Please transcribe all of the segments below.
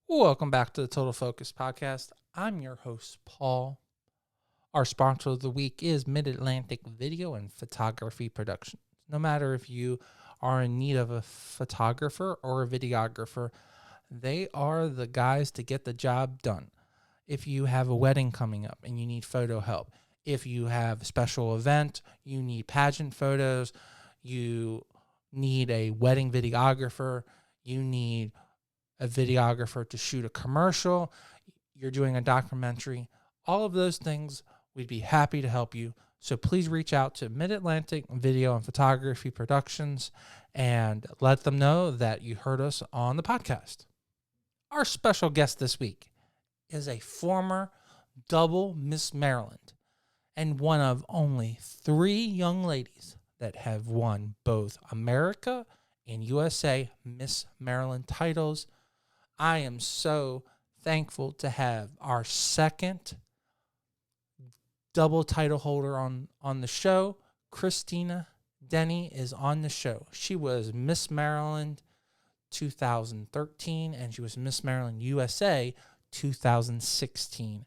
Welcome back to the Total Focus Podcast. I'm your host, Paul. Our sponsor of the week is Mid-Atlantic Video and Photography Productions. No matter if you are in need of a photographer or a videographer, they are the guys to get the job done. If you have a wedding coming up and you need photo help, if you have a special event, you need pageant photos, you need a wedding videographer, you need a videographer to shoot a commercial, you're doing a documentary, all of those things, we'd be happy to help you. So please reach out to Mid-Atlantic Video and Photography Productions and let them know that you heard us on the podcast. Our special guest this week is a former double Miss Maryland and one of only 3 young ladies that have won both America and USA Miss Maryland titles. I am so thankful to have our second double title holder on the show. Christina Denny is on the show. She was Miss Maryland 2013 and she was Miss Maryland USA 2016.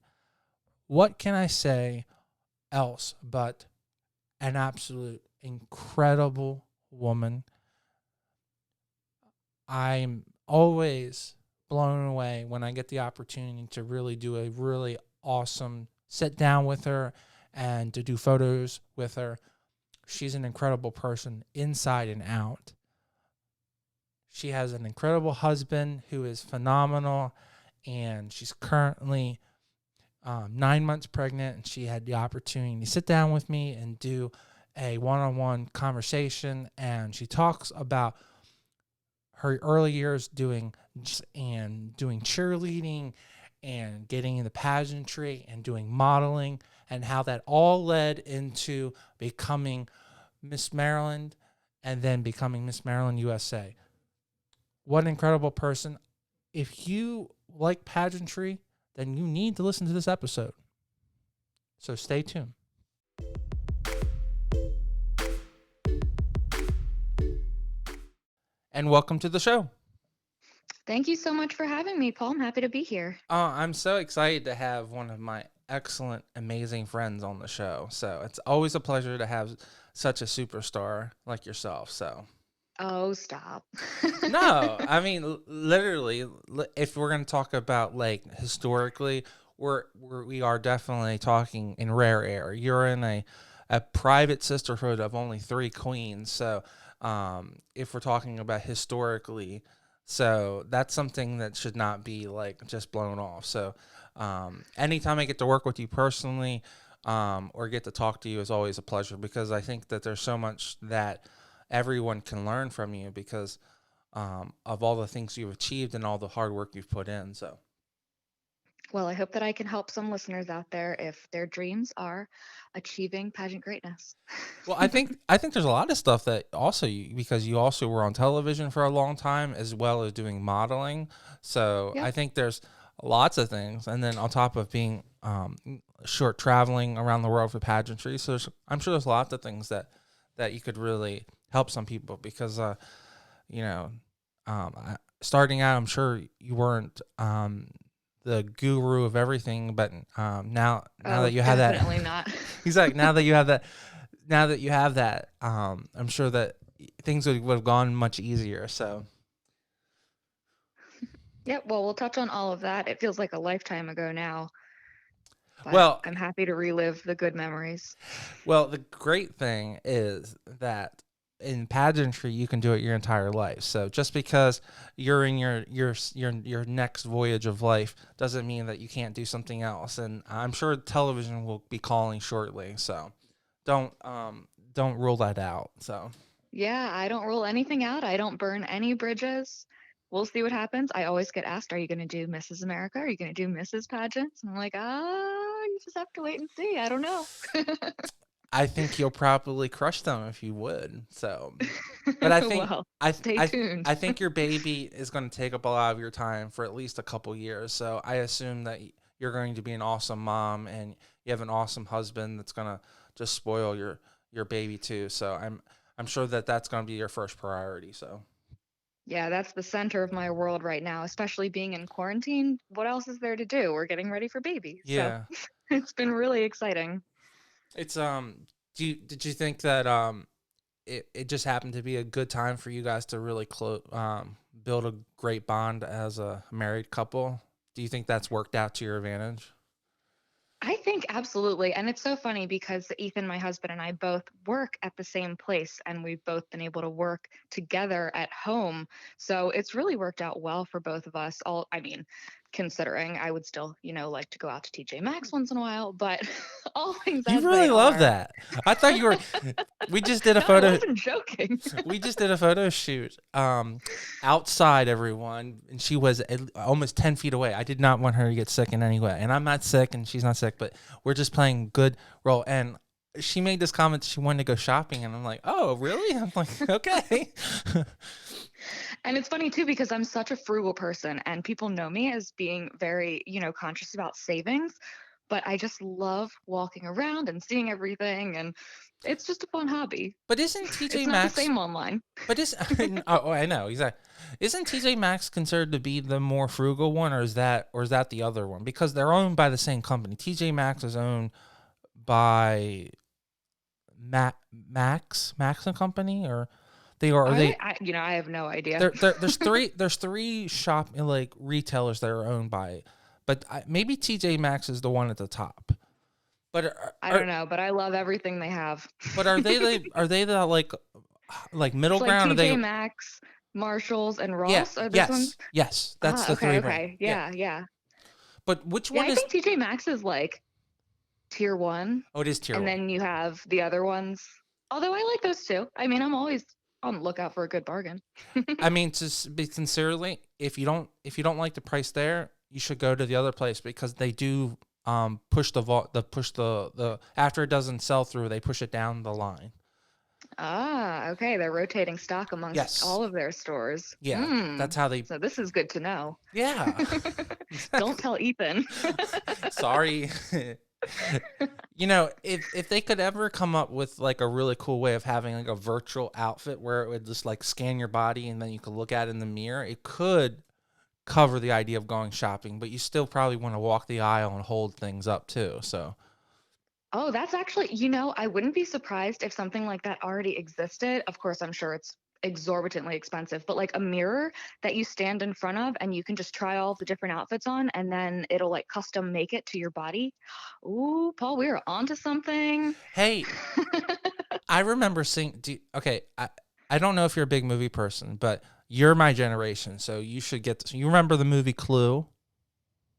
What can I say else but an absolute incredible woman? I'm always blown away when I get the opportunity to really do a really awesome sit down with her and to do photos with her. She's an incredible person inside and out. She has an incredible husband who is phenomenal, and she's currently 9 months pregnant, and she had the opportunity to sit down with me and do a one-on-one conversation, and she talks about her early years doing cheerleading and getting into pageantry and doing modeling, and how that all led into becoming Miss Maryland and then becoming Miss Maryland USA. What an incredible person. If you like pageantry, then you need to listen to this episode. So stay tuned. And welcome to the show. Thank you so much for having me, Paul. I'm happy to be here. I'm so excited to have one of my excellent, amazing friends on the show. So it's always a pleasure to have such a superstar like yourself. So Oh, stop. no, I mean literally, if we're gonna talk about like historically, we are definitely talking in rare air. You're in a private sisterhood of only 3 queens. So if we're talking about historically. So that's something that should not be like just blown off. So anytime I get to work with you personally or get to talk to you is always a pleasure, because I think that there's so much that everyone can learn from you because of all the things you've achieved and all the hard work you've put in. So Well, I hope that I can help some listeners out there if their dreams are achieving pageant greatness. well, I think there's a lot of stuff that also because you also were on television for a long time as well as doing modeling. So Yep. I think there's lots of things, and then on top of being short traveling around the world for pageantry, so I'm sure there's lots of things that you could really help some people because you know starting out, I'm sure you weren't the guru of everything, but now Oh, that you have that, definitely not. he's like now that you have that, I'm sure that things would have gone much easier. So, Yep. Well, we'll touch on all of that. It feels like a lifetime ago now, but well, I'm happy to relive the good memories. the great thing is that in pageantry you can do it your entire life. So just because you're in your next voyage of life doesn't mean that you can't do something else. And I'm sure television will be calling shortly. So don't don't rule that out. So. Yeah, I don't rule anything out. I don't burn any bridges. We'll see what happens. I always get asked, are you going to do Mrs. America? Are you going to do Mrs. Pageants? And I'm like, you just have to wait and see. I don't know. I think you'll probably crush them if you would. So, but I think Well, I stay I tuned. I think your baby is going to take up a lot of your time for at least a couple years. So I assume that you're going to be an awesome mom and you have an awesome husband that's going to just spoil your baby too. So I'm sure that that's going to be your first priority. So Yeah, that's the center of my world right now, especially being in quarantine. What else is there to do? We're getting ready for baby. So Yeah. it's been really exciting. It's did you think that it just happened to be a good time for you guys to really build a great bond as a married couple? Do you think that's worked out to your advantage? I think absolutely. And it's so funny because Ethan, my husband, and I both work at the same place and we've both been able to work together at home. So it's really worked out well for both of us. I mean, considering I would still, like to go out to TJ Maxx once in a while, but all things You as they really love are. that. I thought you were. We just did a No, I photo. wasn't joking. We just did a photo shoot outside, everyone, and she was almost 10 feet away. I did not want her to get sick in any way, and I'm not sick and she's not sick, but we're just playing good role. And she made this comment that she wanted to go shopping, and I'm like, oh really? I'm like, okay. And it's funny too because I'm such a frugal person and people know me as being very, conscious about savings, but I just love walking around and seeing everything and it's just a fun hobby. But isn't It's TJ not the Maxx? same online. But is oh, I know exactly. Isn't TJ Maxx considered to be the more frugal one, or is that the other one? Because they're owned by the same company. TJ Maxx is owned by Max and Company, or they are Are they? they I have no idea. there's three shop like retailers that are owned by it, but maybe TJ Maxx is the one at the top. But I don't know, but I love everything they have. are they the like middle It's like ground? Are TJ they? Maxx, Marshalls, and Yeah, Ross are those ones. yes. That's Ah, the okay, three brand. okay. Yeah, Yeah, yeah. but which Yeah, one I is? think TJ Maxx is like tier 1 Oh, it is tier and one. then you have the other ones. Although I like those too. I mean, I'm always on the lookout for a good bargain. I mean, to be sincerely, if you don't like the price there, you should go to the other place because they do push the after it doesn't sell through, they push it down the line. Ah, okay. They're rotating stock amongst Yes. all of their stores. Yeah, Hmm. that's how they. So this is good to know. Yeah. Don't tell Ethan. Sorry. If they could ever come up with like a really cool way of having like a virtual outfit where it would just like scan your body and then you could look at it in the mirror, it could cover the idea of going shopping, but you still probably want to walk the aisle and hold things up too. So, Oh, that's actually, I wouldn't be surprised if something like that already existed. Of course, I'm sure it's exorbitantly expensive, but like a mirror that you stand in front of and you can just try all the different outfits on and then it'll like custom make it to your body. Ooh, Paul, we're onto something. hey, I remember seeing. Okay, I don't know if you're a big movie person, but you're my generation, so you should get this. You remember the movie Clue?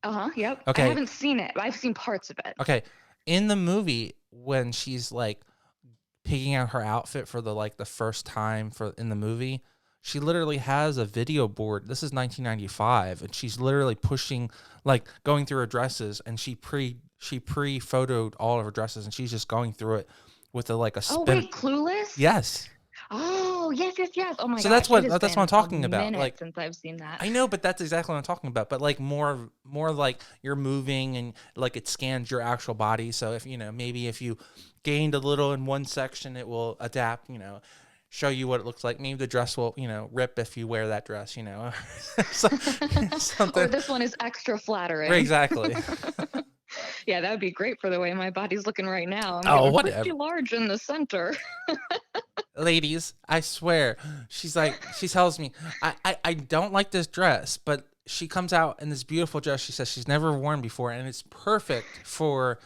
Uh-huh, yep. I Okay, haven't seen it, but I've seen parts of it. okay. In the movie, when she's like picking out her outfit for the first time for in the movie, she literally has a video board. This is 1995, and she's literally pushing, like going through her dresses, and she pre photoed all of her dresses, and she's just going through it with a Oh, spin. wait, Clueless? Yes. Oh, yes, yes, yes. Oh my So that's gosh, it has what I'm been a talking about. minute Like, since I've seen that. I know, but that's exactly what I'm talking about. But like more like you're moving and like it scans your actual body. So if maybe if you gained a little in one section, it will adapt. Show you what it looks like. Maybe the dress will rip if you wear that dress. So, Or something. this one is extra flattering. Exactly. Yeah, that would be great for the way my body's looking right now. I'm Oh, getting pretty whatever. large in the center. Ladies, I swear, she tells me, I don't like this dress, but she comes out in this beautiful dress she says she's never worn before, and it's perfect for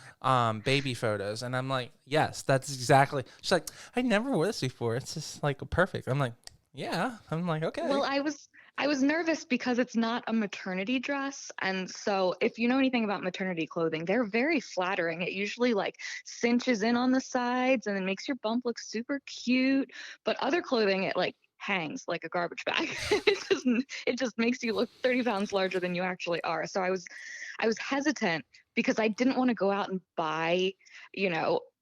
baby photos. And I'm like, yes, that's exactly. She's like, I never wore this before. It's just like perfect. I'm like, yeah. I'm like, okay. Well, I was nervous because it's not a maternity dress. And so if you know anything about maternity clothing, they're very flattering. It usually like cinches in on the sides and it makes your bump look super cute. But other clothing, it like hangs like a garbage bag. It just makes you look 30 pounds larger than you actually are. So I was hesitant because I didn't want to go out and buy,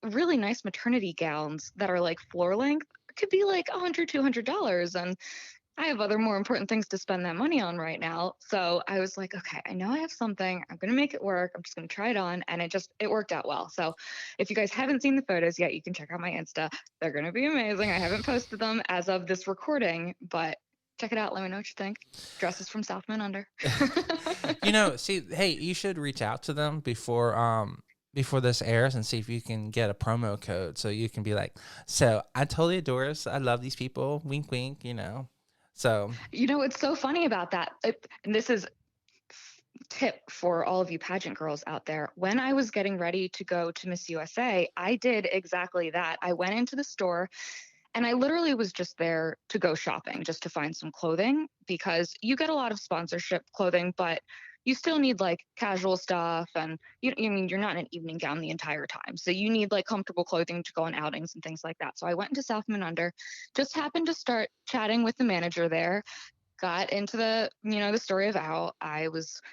really nice maternity gowns that are like floor length. It could be like $100, $200. And I have other more important things to spend that money on right now. So I was like, okay, I know I have something. I'm going to make it work. I'm just going to try it on. And it worked out well. So if you guys haven't seen the photos yet, you can check out my Insta. They're going to be amazing. I haven't posted them as of this recording, but Check it out. Let me know what you think. Dresses from South Men Under. See, hey, you should reach out to them before this airs and see if you can get a promo code so you can be like, so I totally adore us. I love these people. Wink, wink. So It's so funny about that. And this is tip for all of you pageant girls out there. When I was getting ready to go to Miss USA, I did exactly that. I went into the store and I literally was just there to go shopping, just to find some clothing, because you get a lot of sponsorship clothing, but you still need like casual stuff. And you're not in an evening gown the entire time. So you need like comfortable clothing to go on outings and things like that. So I went into South Men Under, just happened to start chatting with the manager there, got into the story of how I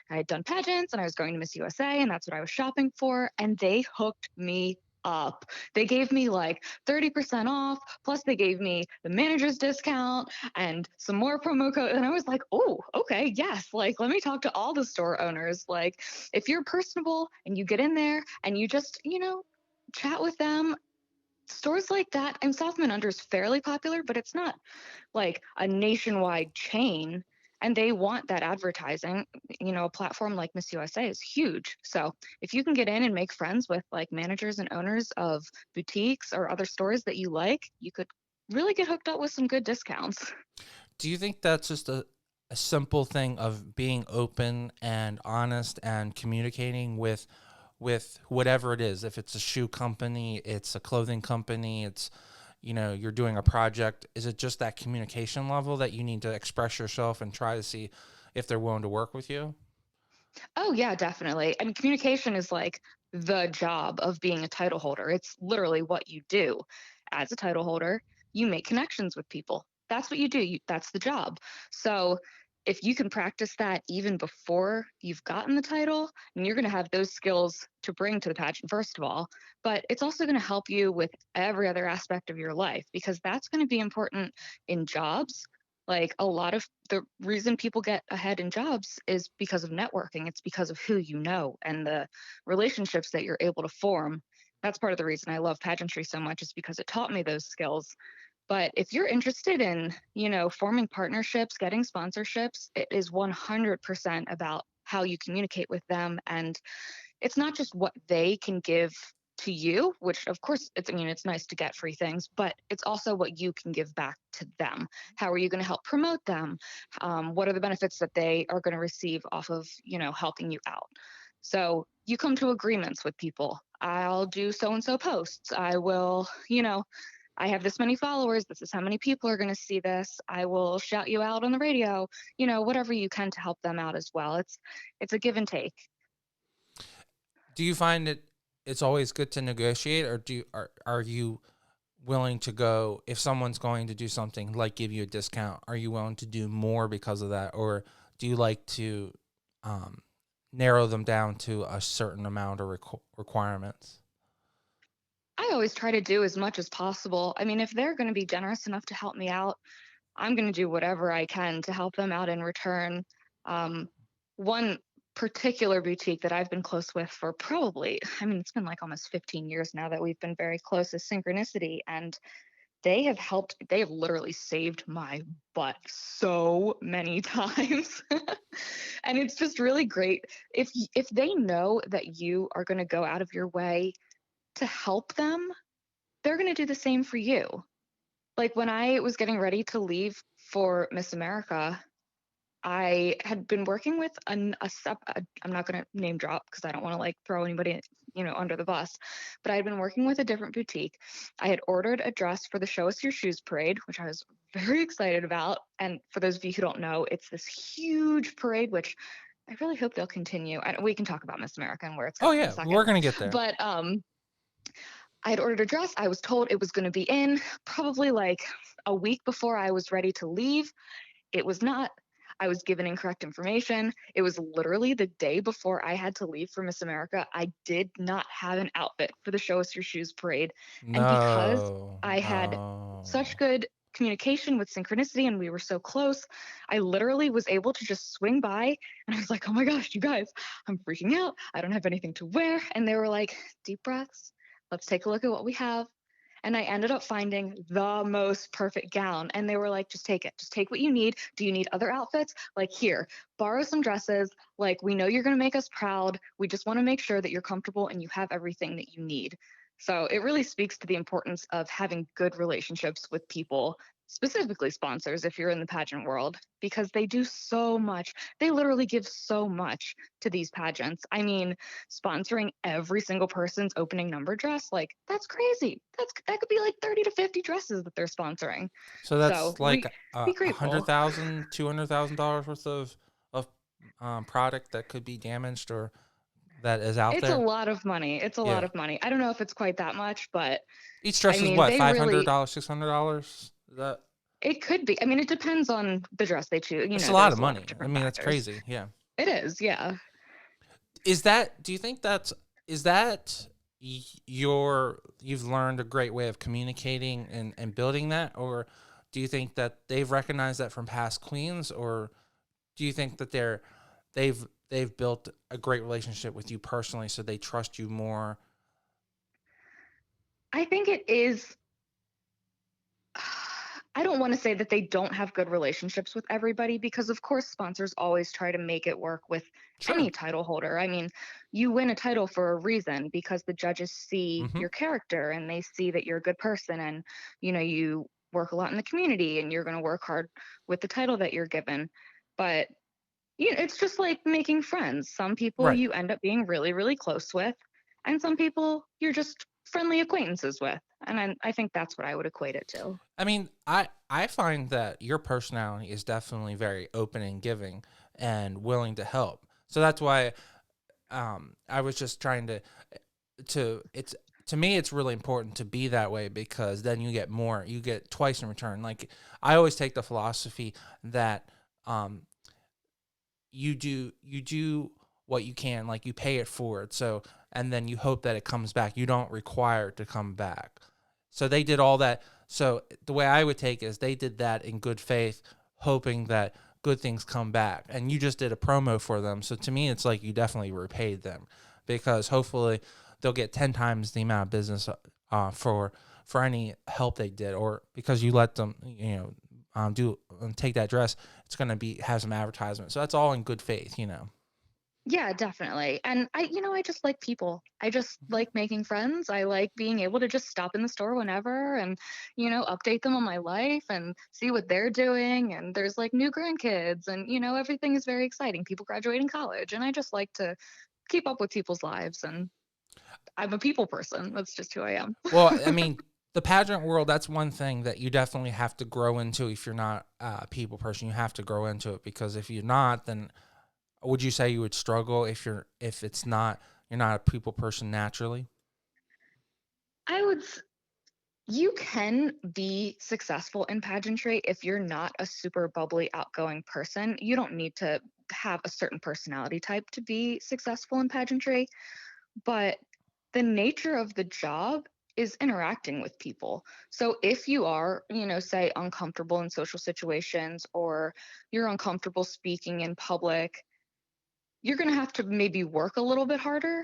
had done pageants and I was going to Miss USA and that's what I was shopping for, and they hooked me up. They gave me like 30% off, plus they gave me the manager's discount and some more promo code, and I was like, oh, okay, yes, like let me talk to all the store owners. Like if you're personable and you get in there and you just chat with them, stores like that. And South Men Under is fairly popular, but it's not like a nationwide chain, and they want that advertising. A platform like Miss USA is huge. So if you can get in and make friends with like managers and owners of boutiques or other stores that you like, you could really get hooked up with some good discounts. do you think that's just a simple thing of being open and honest and communicating with whatever it is? If it's a shoe company, it's a clothing company, it's you're doing a project. Is it just that communication level that you need to express yourself and try to see if they're willing to work with you? Oh, yeah, definitely. I mean, communication is like the job of being a title holder. It's literally what you do. As a title holder, you make connections with people. That's what you do. That's the job. So if you can practice that even before you've gotten the title, and you're going to have those skills to bring to the pageant, first of all, but it's also going to help you with every other aspect of your life, because that's going to be important in jobs. Like a lot of the reason people get ahead in jobs is because of networking. It's because of who you know and the relationships that you're able to form. That's part of the reason I love pageantry so much, is because it taught me those skills. But if you're interested in, forming partnerships, getting sponsorships, it is 100% about how you communicate with them. And it's not just what they can give to you, which of course it's nice to get free things, but it's also what you can give back to them. How are you going to help promote them? What are the benefits that they are going to receive off of helping you out? So you come to agreements with people. I'll do so and so posts. I will, I have this many followers. This is how many people are going to see this. I will shout you out on the radio. Whatever you can to help them out as well. It's a give and take. Do you find it's always good to negotiate, or are you willing to go if someone's going to do something like give you a discount? Are you willing to do more because of that, or do you like to narrow them down to a certain amount of requirements? I always try to do as much as possible. I mean, if they're going to be generous enough to help me out, I'm going to do whatever I can to help them out in return. One particular boutique that I've been close with for probably, I mean, it's been like almost 15 years now that we've been very close, is Synchronicity. And they have literally saved my butt so many times. And it's just really great if they know that you are going to go out of your way to help them, they're going to do the same for you. Like when I was getting ready to leave for Miss America, I had been working with I'm not going to name drop because I don't want to like throw anybody, under the bus, but I had been working with a different boutique. I had ordered a dress for the Show Us Your Shoes parade, which I was very excited about. And for those of you who don't know, it's this huge parade, which I really hope they'll continue. And we can talk about Miss America and where it's Oh going in a yeah, second. we're gonna get there. But I had ordered a dress. I was told it was going to be in probably like a week before I was ready to leave. It was not. I was given incorrect information. It was literally the day before I had to leave for Miss America. I did not have an outfit for the Show Us Your Shoes parade. And because No, I had no. such good communication with Synchronicity and we were so close, I literally was able to just swing by and I was like, oh my gosh, you guys, I'm freaking out. I don't have anything to wear. And they were like, deep breaths. Let's take a look at what we have. and I ended up finding the most perfect gown. And they were like, just take it, just take what you need. Do you need other outfits? Like, here, borrow some dresses. Like, we know you're going to make us proud. We just want to make sure that you're comfortable and you have everything that you need. So it really speaks to the importance of having good relationships with people, specifically sponsors if you're in the pageant world, because they do so much. They literally give so much to these pageants. I mean, sponsoring every single person's opening number dress, like, that's crazy. That could be like 30 to 50 dresses that they're sponsoring. So So that's like be a hundred grateful. thousand, $200,000 worth of product that could be damaged or that is out It's a there. lot of money. It's a lot Yeah. of money. I don't know if it's quite that much, but Each I dress is mean, what, they really, $500, $600? Is that it could be. I mean, it depends on the dress they choose. That's a lot There's of a lot of money. I different mean, that's factors. crazy. Yeah. It is, yeah. Do you think is that you've learned a great way of communicating and building that, or do you think that they've recognized that from past queens, or do you think that they've built a great relationship with you personally, so they trust you more? I think it is. I don't want to say that they don't have good relationships with everybody because, of course, sponsors always try to make it work with Sure. any title holder. I mean, you win a title for a reason because the judges see Mm-hmm. your character and they see that you're a good person and, you work a lot in the community and you're going to work hard with the title that you're given. But, it's just like making friends. Some people Right. you end up being really, really close with, and some people you're just friendly acquaintances with. And I think that's what I would equate it to. I mean, I find that your personality is definitely very open and giving and willing to help. So that's why I was just trying to it's to me it's really important to be that way because then you get twice in return. Like I always take the philosophy that um you do what you can, like you pay it forward. So and then you hope that it comes back. You don't require it to come back. So they did all that. So the way I would take it is they did that in good faith, hoping that good things come back. And you just did a promo for them. So to me, it's like you definitely repaid them because hopefully they'll get 10 times the amount of business for any help they did, or because you let them, do take that dress, it's going to be have some advertisement. So that's all in good faith. Yeah, definitely. And I just like people. I just like making friends. I like being able to just stop in the store whenever and, update them on my life and see what they're doing. And there's like new grandkids and, everything is very exciting. People graduating college. And I just like to keep up with people's lives. And I'm a people person. That's just who I am. Well, I mean, the pageant world, that's one thing that you definitely have to grow into if you're not a people person. You have to grow into it because if you're not, then would you say you would struggle if it's not you're not a people person naturally? I would You can be successful in pageantry if you're not a super bubbly, outgoing person. You don't need to have a certain personality type to be successful in pageantry, but the nature of the job is interacting with people. So if you are, say uncomfortable in social situations or you're uncomfortable speaking in public, you're going to have to maybe work a little bit harder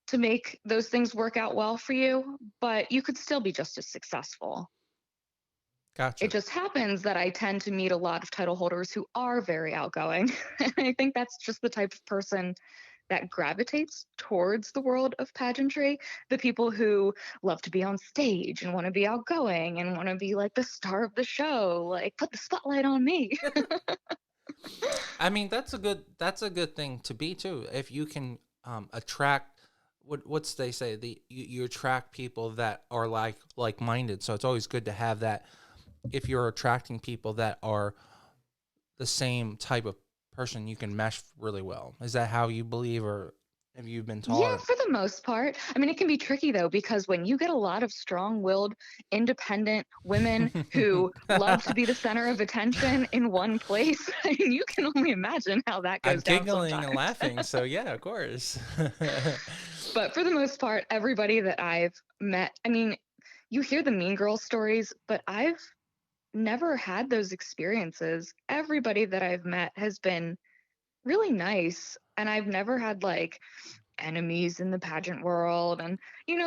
to make those things work out well for you, but you could still be just as successful. It Gotcha. just happens that I tend to meet a lot of title holders who are very outgoing. And I think that's just the type of person that gravitates towards the world of pageantry. The people who love to be on stage and want to be outgoing and want to be like the star of the show, like put the spotlight on me. I mean, that's a good thing to be too. If you can attract what's they say you attract people that are like minded. So it's always good to have that if you're attracting people that are the same type of person, you can mesh really well. Is that how you believe, or have you been Yeah, taught? for the most part. I mean, it can be tricky though, because when you get a lot of strong willed, independent women who love to be the center of attention in one place, I mean, you can only imagine how that I'm goes down giggling and sometimes. laughing, so yeah, of course. But for the most part, everybody that I've met, I mean, you hear the mean girl stories, but I've never had those experiences. Everybody that I've met has been really nice. And I've never had like enemies in the pageant world. And,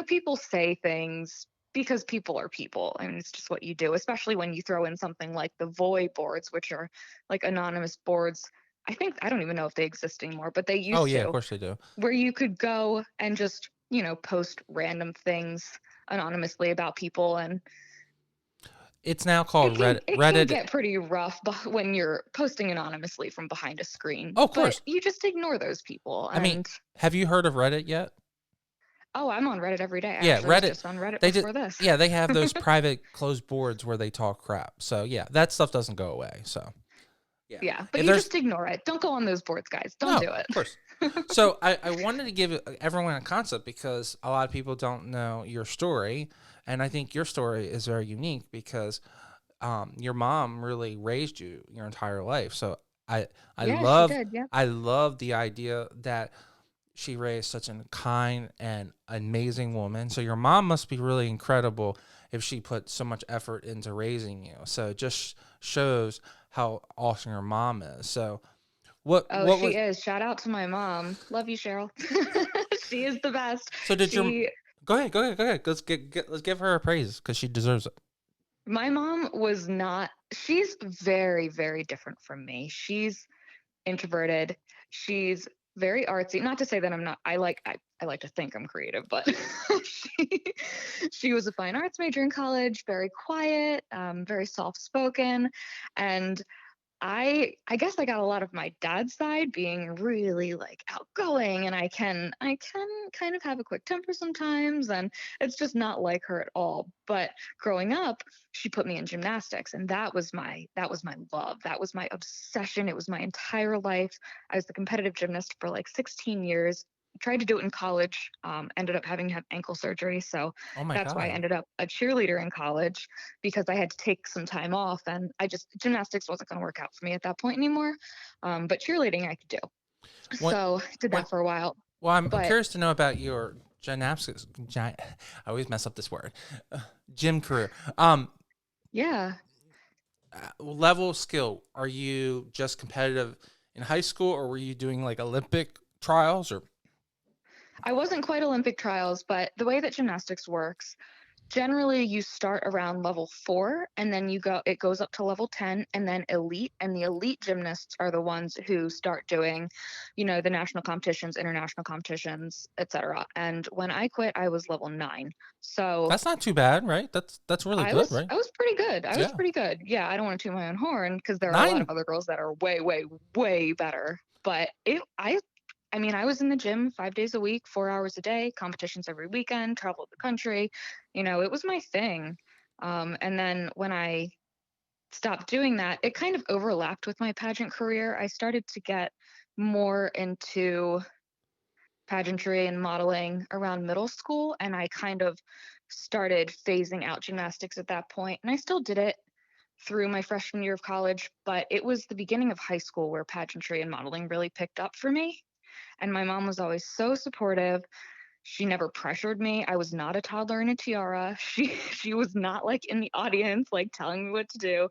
people say things. because people are people. I mean, it's just what you do, especially when you throw in something like the Voy boards, which are like anonymous boards. I don't even know if they exist anymore, but they Oh used yeah, of to, course they do. where you could go and just, post random things anonymously about people. And It's now called Reddit. it can Reddit. get pretty rough when you're posting anonymously from behind a screen, Oh, of but course. you just ignore those people. I mean, And have you heard of Reddit yet? oh, I'm on Reddit every day. I Yeah, actually was Reddit. just on Reddit They just before this. yeah, they have those private closed boards where they talk crap. So yeah, that stuff doesn't go away. So yeah, Yeah, but if you there's just ignore it. Don't go on those boards, guys. Don't no, do of it. course. So I wanted to give everyone a concept because a lot of people don't know your story, and I think your story is very unique because your mom really raised you your entire life. So I I Yeah, she love did. Yeah. I love the idea that she raised such a kind and amazing woman. So your mom must be really incredible if she put so much effort into raising you. So it just shows how awesome your mom is. So Oh, what she was is. Shout out to my mom. Love you, Cheryl. She is the best. so did your She go ahead. Let's give her a praise because she deserves it. My mom was not, she's very, very different from me. She's introverted. She's very artsy. Not to say that I'm not, I like to think I'm creative, but she, she was a fine arts major in college, very quiet, very soft spoken. And I guess I got a lot of my dad's side being really like outgoing, and I can kind of have a quick temper sometimes, and it's just not like her at all. But growing up, she put me in gymnastics, and that was my love. That was my obsession. It was my entire life. I was the competitive gymnast for like 16 years. Tried to do it in college, ended up having to have ankle surgery. So Oh my that's why I god. ended up a cheerleader in college, because I had to take some time off, and gymnastics wasn't going to work out for me at that point anymore. But cheerleading I could do. What So did when that for a while. well I'm But curious to know about your gymnastics. I always mess up this word. Gym career. yeah, Level skill, are you just competitive in high school or were you doing like Olympic trials or I wasn't quite Olympic trials, but the way that gymnastics works, generally you start around level 4, and then it goes up to level 10, and then elite. And the elite gymnasts are the ones who start doing, the national competitions, international competitions, etc. And when I quit, I was level 9. So that's not too bad, right? That's really I good, was right? I was pretty good. I was Yeah. pretty good. Yeah, I don't want to toot my own horn, because there are a lot of 9. other girls that are way, way, way better. But I mean, I was in the gym 5 days a week, 4 hours a day, competitions every weekend, traveled the country. It was my thing. And then when I stopped doing that, it kind of overlapped with my pageant career. I started to get more into pageantry and modeling around middle school, and I kind of started phasing out gymnastics at that point. And I still did it through my freshman year of college, but it was the beginning of high school where pageantry and modeling really picked up for me. And my mom was always so supportive. She never pressured me. I was not a toddler in a tiara. She was not like in the audience like telling me what to do.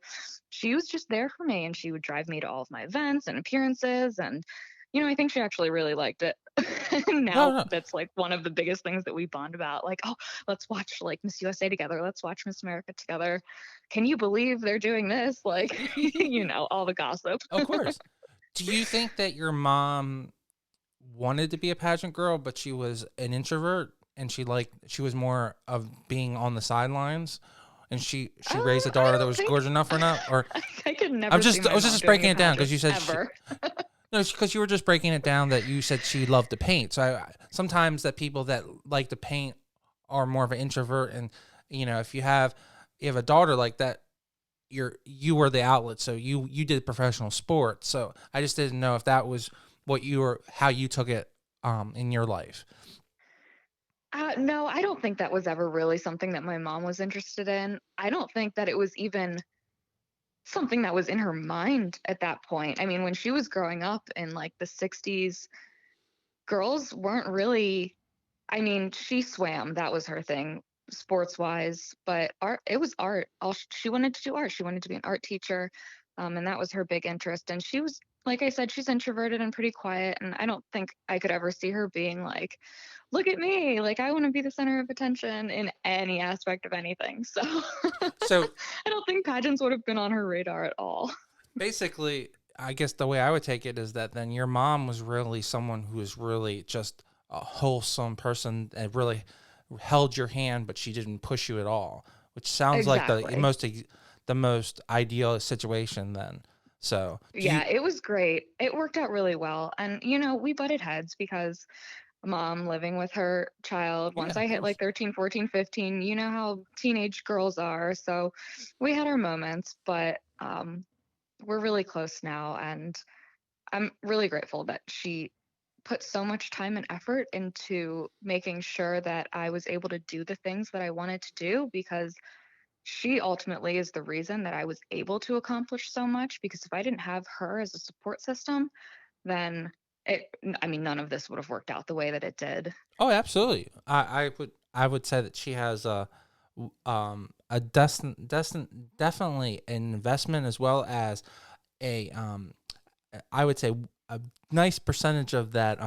She was just there for me, and she would drive me to all of my events and appearances. And I think she actually really liked it. And No, now no. that's like one of the biggest things that we bond about. Like, oh, let's watch like Miss USA together. Let's watch Miss America together. Can you believe they're doing this? Like, all the gossip. Of course. Do you think that your mom wanted to be a pageant girl but she was an introvert and she was more of being on the sidelines and she raised a I daughter that don't was think gorgeous enough for that or I could never see I my was mom just doing breaking a it down pageant because you said ever. no, because you were just breaking it down that you said she loved to paint. So sometimes that people that like to paint are more of an introvert, and if you have a daughter like that, you were the outlet. So you did professional sports. So I just didn't know if that was how you took it in your life. No, I don't think that was ever really something that my mom was interested in. I don't think that it was even something that was in her mind at that point. I mean, when she was growing up in like the 60s, girls weren't really, I mean, she swam, that was her thing, sports wise, but art, it was art. She wanted to do art. She wanted to be an art teacher. And that was her big interest. And she was like I said, she's introverted and pretty quiet, and I don't think I could ever see her being like, "Look at me, like I want to be the center of attention in any aspect of anything." So So I don't think pageants would have been on her radar at all. basically, I guess the way I would take it is that then your mom was really someone who was really just a wholesome person and really held your hand, but she didn't push you at all, which sounds like Exactly. the most ideal situation then. So, do you? Yeah, it was great. It worked out really well. And, we butted heads because mom living with her child, Yeah, once of I hit course. like 13, 14, 15, you know how teenage girls are. So we had our moments, but we're really close now. And I'm really grateful that she put so much time and effort into making sure that I was able to do the things that I wanted to do, because she ultimately is the reason that I was able to accomplish so much. Because if I didn't have her as a support system, then I mean, none of this would have worked out the way that it did. Oh, absolutely. I would say that she has a definitely an investment as well as a I would say a nice percentage of that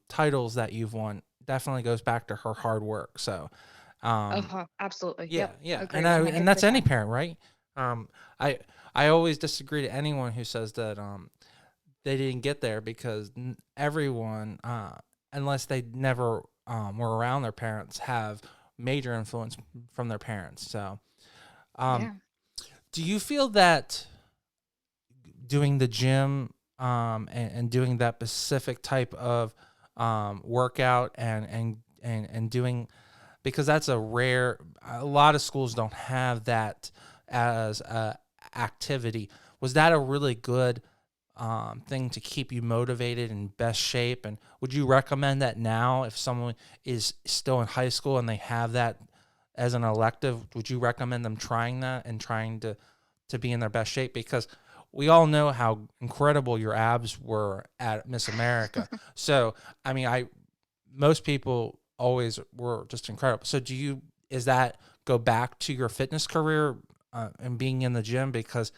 titles that you've won definitely goes back to her hard work. So um Uh-huh, absolutely. yeah, Yep. yeah. Agreed And that's any 100%. parent, right? Um I I always disagree to anyone who says that they didn't get there because everyone unless they never were around their parents have major influence from their parents. So um Yeah. do you feel that doing the gym and doing that specific type of workout and doing because that's a lot of schools don't have that as a activity. Was that a really good thing to keep you motivated and best shape? And would you recommend that now if someone is still in high school and they have that as an elective? Would you recommend them trying that and trying to be in their best shape? Because we all know how incredible your abs were at Miss America. So, I mean, I most people always were just incredible. So, is that go back to your fitness career and being in the gym because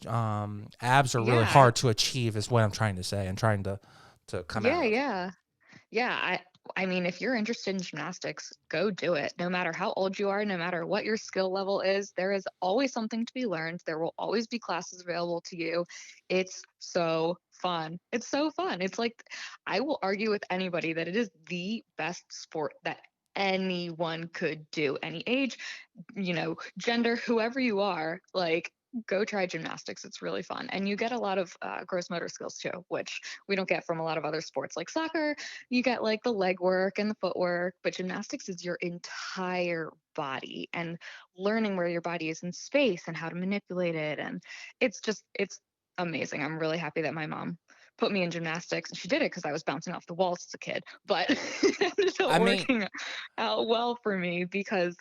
abs are really Yeah. hard to achieve, is what I'm trying to say and trying to come Yeah, out of. yeah. Yeah, I mean, if you're interested in gymnastics, go do it. No matter how old you are, no matter what your skill level is, there is always something to be learned. There will always be classes available to you. It's so fun. It's so fun. It's like I will argue with anybody that it is the best sport that anyone could do, any age, gender, whoever you are, like go try gymnastics. It's really fun. And you get a lot of gross motor skills too, which we don't get from a lot of other sports like soccer. You get like the leg work and the footwork, but gymnastics is your entire body and learning where your body is in space and how to manipulate it. And it's amazing. I'm really happy that my mom put me in gymnastics, and she did it because I was bouncing off the walls as a kid, but it ended up I mean, working out well for me because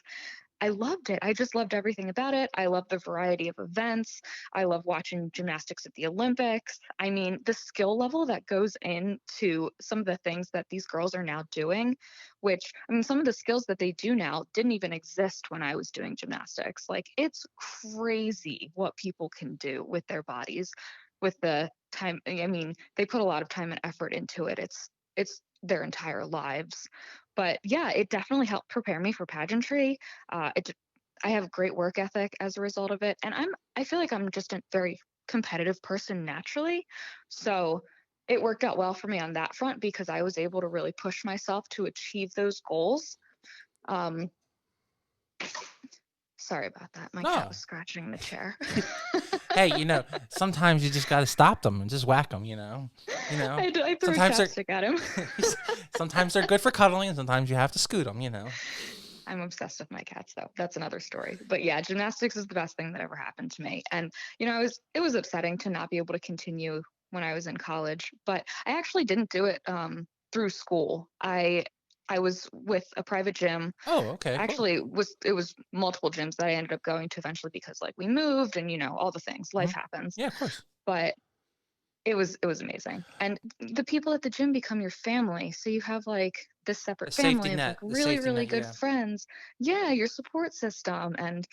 I loved it. I just loved everything about it. I love the variety of events. I love watching gymnastics at the Olympics. I mean, the skill level that goes into some of the things that these girls are now doing, which, I mean, some of the skills that they do now didn't even exist when I was doing gymnastics. Like, it's crazy what people can do with their bodies, with the time. I mean, they put a lot of time and effort into it. It's their entire lives. But yeah, it definitely helped prepare me for pageantry. It I have great work ethic as a result of it, and I feel like I'm just a very competitive person naturally. So it worked out well for me on that front because I was able to really push myself to achieve those goals. Um, Sorry about that. My cat no. was scratching the chair. Hey, sometimes you just got to stop them and just whack them. I threw a Sometimes they're chapstick at him. sometimes they're good for cuddling, and sometimes you have to scoot them. I'm obsessed with my cats though. That's another story. But yeah, gymnastics is the best thing that ever happened to me. And it was upsetting to not be able to continue when I was in college, but I actually didn't do it through school. I was with a private gym. Oh, okay, cool. Actually, it was multiple gyms that I ended up going to eventually because like we moved and all the things. Hmm. Life happens. Yeah, of course. But it was amazing. And the people at the gym become your family. So you have like this The separate safety family of like net, the really, safety really net, good yeah. friends. Yeah, your support system. And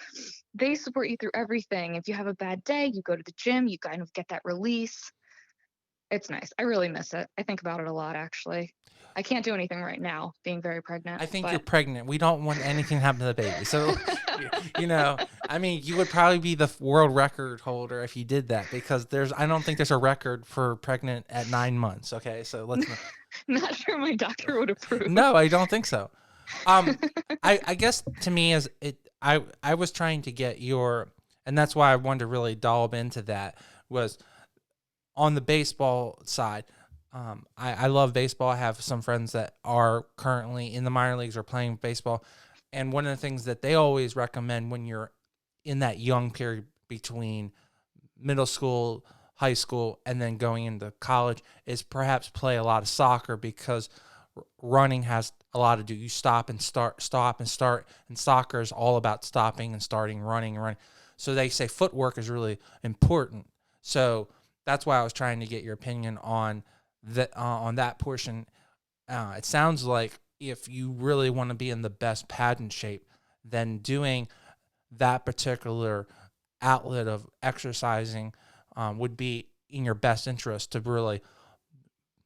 they support you through everything. If you have a bad day, you go to the gym, you kind of get that release. It's nice. I really miss it. I think about it a lot actually. I can't do anything right now, being very pregnant, I think you're but pregnant. We don't want anything to happen to the baby. So, you know, I mean, you would probably be the world record holder if you did that because I don't think there's a record for pregnant at 9 months. Okay. So let's not, not sure my doctor would approve. no, I don't think so. Um, I guess to me as I was trying to get and that's why I wanted to really delve into that was on the baseball side. I love baseball. I have some friends that are currently in the minor leagues or playing baseball. And one of the things that they always recommend when you're in that young period between middle school, high school, and then going into college is perhaps play a lot of soccer because running has a lot to do. You stop and start, and soccer is all about stopping and starting, running and running. So they say footwork is really important. So that's why I was trying to get your opinion on that portion. It sounds like if you really want to be in the best pageant shape, then doing that particular outlet of exercising would be in your best interest to really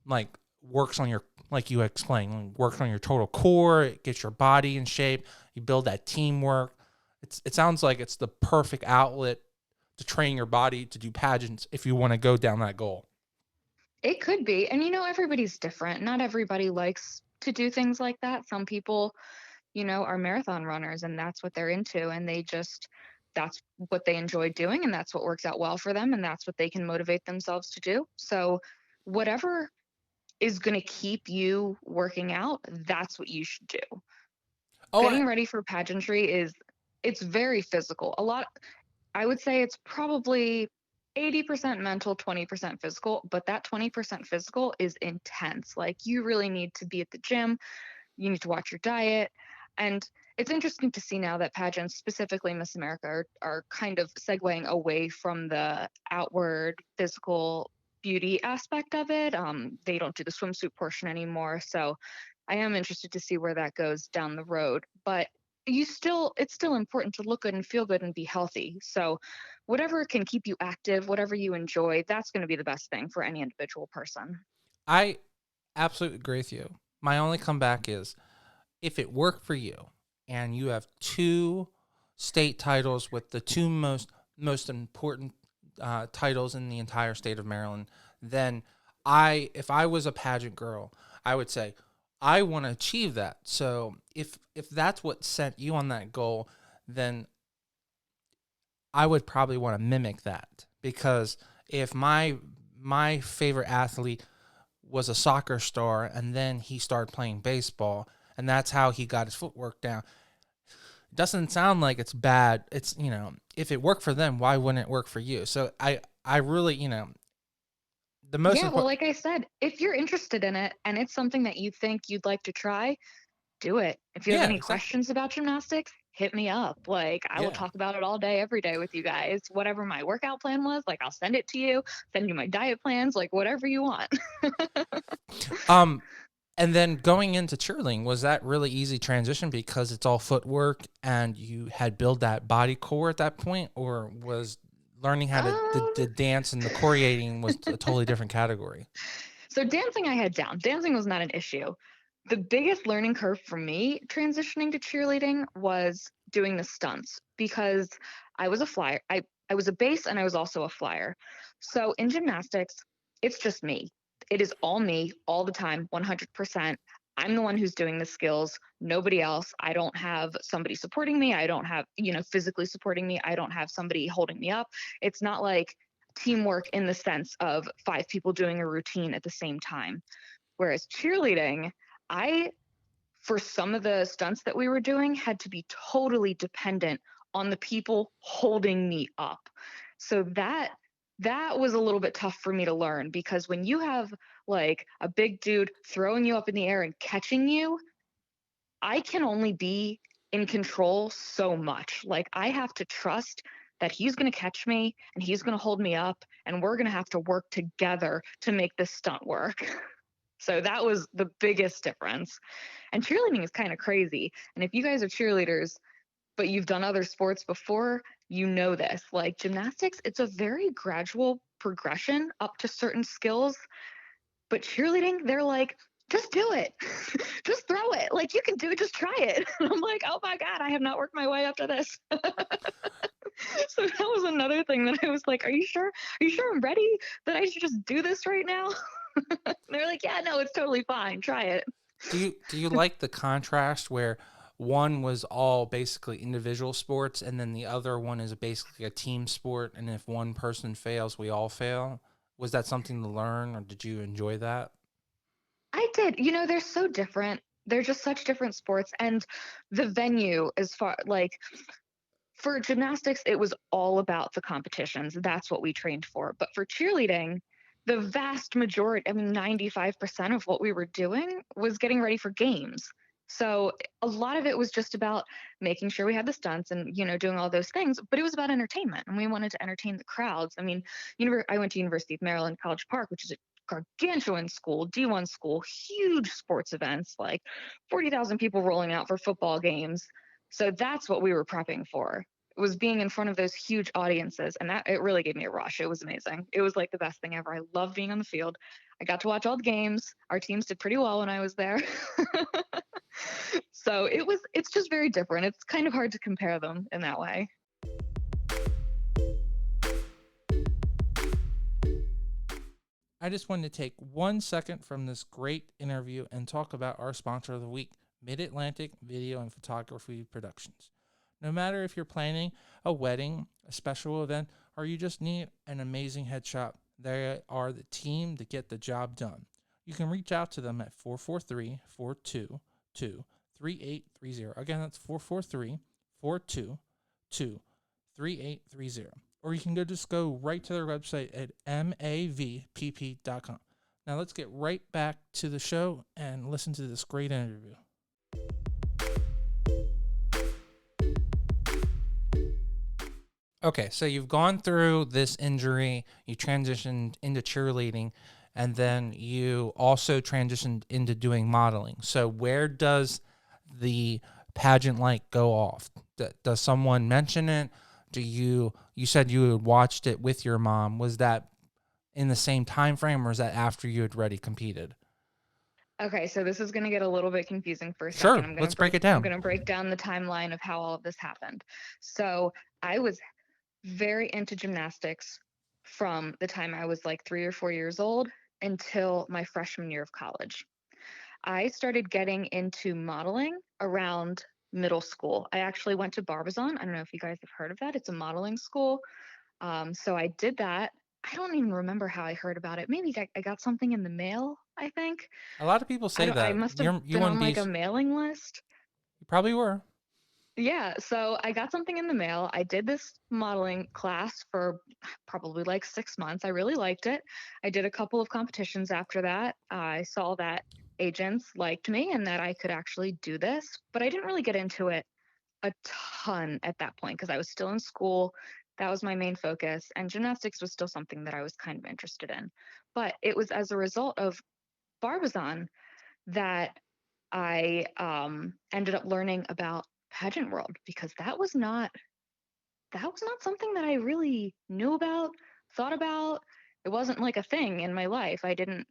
like works on your like you explained works on your total core. It gets your body in shape. You build that teamwork. It sounds like it's the perfect outlet to train your body to do pageants if you want to go down that goal. It could be. And everybody's different. Not everybody likes to do things like that. Some people, are marathon runners and that's what they're into. And that's what they enjoy doing. And that's what works out well for them. And that's what they can motivate themselves to do. So, whatever is going to keep you working out, that's what you should do. Oh, Getting ready for pageantry it's very physical. I would say it's probably 80% mental, 20% physical, but that 20% physical is intense. Like you really need to be at the gym, you need to watch your diet. And it's interesting to see now that pageants, specifically Miss America, are kind of segueing away from the outward physical beauty aspect of it. They don't do the swimsuit portion anymore. So I am interested to see where that goes down the road. But it's still important to look good and feel good and be healthy. So whatever can keep you active, whatever you enjoy, that's going to be the best thing for any individual person. I absolutely agree with you. My only comeback is if it worked for you and you have two state titles with the two most important titles in the entire state of Maryland, then if I was a pageant girl, I would say I want to achieve that. So if that's what sent you on that goal, then I would probably want to mimic that because if my favorite athlete was a soccer star and then he started playing baseball and that's how he got his footwork down. It doesn't sound like it's bad. It's, if it worked for them, why wouldn't it work for you? So I really, the most Yeah, well, important. like I said, if you're interested in it and it's something that you think you'd like to try, do it. If you have Yeah, any exactly. questions about gymnastics, hit me up. Like, I will Yeah. talk about it all day, every day with you guys. Whatever my workout plan was, like, I'll send it to you, send you my diet plans, like, whatever you want. Um, and then going into cheerleading, was that really easy transition because it's all footwork and you had built that body core at that point, or was learning how to the Um, dance and the choreating was a totally different category? so dancing I had down. Dancing was not an issue. The biggest learning curve for me transitioning to cheerleading was doing the stunts because I was a flyer. I was a base and I was also a flyer. So in gymnastics, it's just me. It is all me all the time, 100%. I'm the one who's doing the skills, nobody else. I don't have somebody supporting me. I don't have, physically supporting me. I don't have somebody holding me up. It's not like teamwork in the sense of five people doing a routine at the same time. Whereas cheerleading, I, for some of the stunts that we were doing, had to be totally dependent on the people holding me up. So that was a little bit tough for me to learn because when you have like a big dude throwing you up in the air and catching you, I can only be in control so much. Like I have to trust that he's going to catch me and he's going to hold me up and we're going to have to work together to make this stunt work. So that was the biggest difference. And cheerleading is kind of crazy. And if you guys are cheerleaders, but you've done other sports before, you know this. Like gymnastics, it's a very gradual progression up to certain skills. But cheerleading, they're like, just do it. Just throw it. Like you can do it, just try it. And I'm like, oh my God, I have not worked my way up to this. So that was another thing that I was like, are you sure? Are you sure I'm ready? That I should just do this right now? And they're like, yeah, no, it's totally fine. Try it. Do you like the contrast where one was all basically individual sports and then the other one is basically a team sport, and if one person fails, we all fail? Was that something to learn, or did you enjoy that? I did. You know, they're so different. They're just such different sports. And the venue, as far like for gymnastics, it was all about the competitions. That's what we trained for. But for cheerleading, the vast majority, I mean, 95% of what we were doing was getting ready for games. So a lot of it was just about making sure we had the stunts and, you know, doing all those things, but it was about entertainment and we wanted to entertain the crowds. I mean, I went to University of Maryland, College Park, which is a gargantuan school, D1 school, huge sports events, like 40,000 people rolling out for football games. So that's what we were prepping for. It was being in front of those huge audiences, and that it really gave me a rush. It was amazing. It was like the best thing ever. I loved being on the field. I got to watch all the games. Our teams did pretty well when I was there. So it's just very different. It's kind of hard to compare them in that way. I just wanted to take 1 second from this great interview and talk about our sponsor of the week, Mid Atlantic Video and Photography Productions. No matter if you're planning a wedding, a special event, or you just need an amazing headshot, they are the team to get the job done. You can reach out to them at 443-422-3830. Again, that's 443-422-3830. Or you can just go right to their website at mavpp.com. Now let's get right back to the show and listen to this great interview. Okay, so you've gone through this injury, you transitioned into cheerleading, and then you also transitioned into doing modeling. So where does the pageant light go off? Does someone mention it? You said you had watched it with your mom. Was that in the same time frame, or is that after you had already competed? Okay, so this is going to get a little bit confusing for a second. Sure, let's break it down. I'm going to break down the timeline of how all of this happened. So I was very into gymnastics from the time I was like 3 or 4 years old until my freshman year of college. I started getting into modeling around middle school. I actually went to Barbizon. I don't know if you guys have heard of that. It's a modeling school. So I did that. I don't even remember how I heard about it. Maybe I got something in the mail, I think. A lot of people say I that. must have You been on wouldn't be. like a mailing list. You probably were. Yeah, so I got something in the mail. I did this modeling class for probably like 6 months. I really liked it. I did a couple of competitions after that. I saw that agents liked me and that I could actually do this, but I didn't really get into it a ton at that point because I was still in school. That was my main focus, and gymnastics was still something that I was kind of interested in. But it was as a result of Barbizon that I ended up learning about pageant world because that was not something that I really knew about, thought about. It wasn't like a thing in my life. I didn't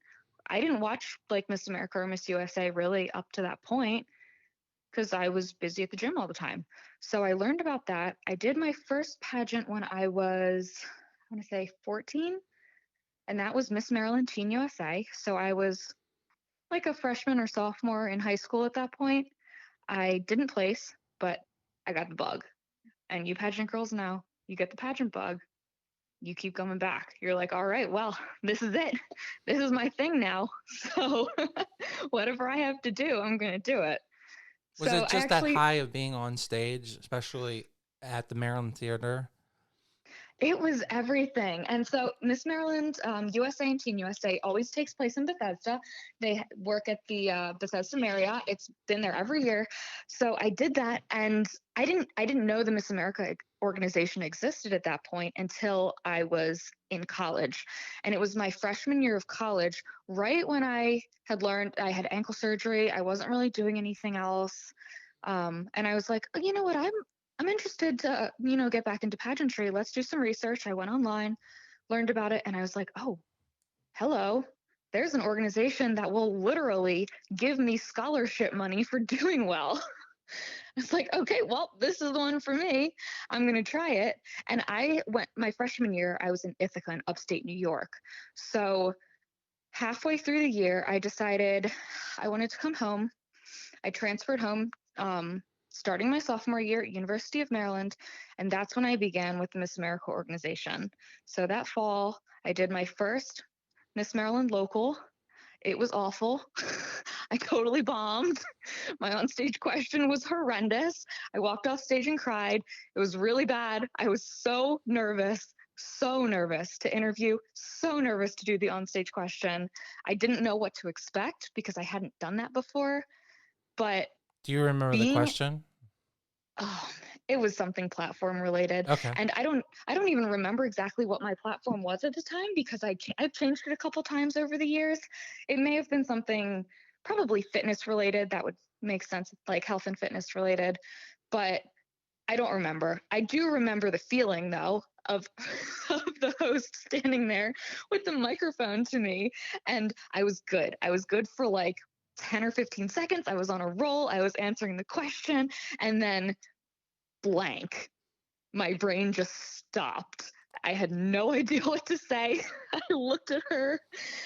watch like Miss America or Miss USA really up to that point because I was busy at the gym all the time. So I learned about that. I did my first pageant when I was, I want to say 14, and that was Miss Maryland Teen USA. So I was like a freshman or sophomore in high school at that point. I didn't place, but I got the bug. And you pageant girls know, you get the pageant bug, you keep coming back. You're like, all right, well, this is it. This is my thing now. So whatever I have to do, I'm going to do it. Was So it I just that actually, high of being on stage, especially at the Maryland Theater? it was everything. And so Miss Maryland, USA and Teen USA always takes place in Bethesda. They work at the Bethesda Marriott. It's been there every year. So I did that, and I didn't know the Miss America organization existed at that point until I was in college. And it was my freshman year of college, right when I had learned I had ankle surgery. I wasn't really doing anything else. And I was like, oh, you know what? I'm interested to, get back into pageantry. Let's do some research. I went online, learned about it, and I was like, oh, hello. There's an organization that will literally give me scholarship money for doing well. It's like, okay, well, this is the one for me. I'm going to try it. And I went my freshman year, I was in Ithaca in upstate New York. So halfway through the year, I decided I wanted to come home. I transferred home starting my sophomore year at University of Maryland. And that's when I began with the Miss America organization. So that fall, I did my first Miss Maryland local. It was awful. I totally bombed. My onstage question was horrendous. I walked off stage and cried. It was really bad. I was so nervous to interview, so nervous to do the onstage question. I didn't know what to expect because I hadn't done that before. But Do you remember the being question? oh, it was something platform related, Okay. and I don't even remember exactly what my platform was at the time because I've changed it a couple times over the years. It may have been something probably fitness related. That would make sense, like health and fitness related, but I don't remember. I do remember the feeling though of of the host standing there with the microphone to me, and I was good. I was good for like 10 or 15 seconds. I was on a roll. I was answering the question, and then blank. My brain just stopped. I had no idea what to say. I looked at her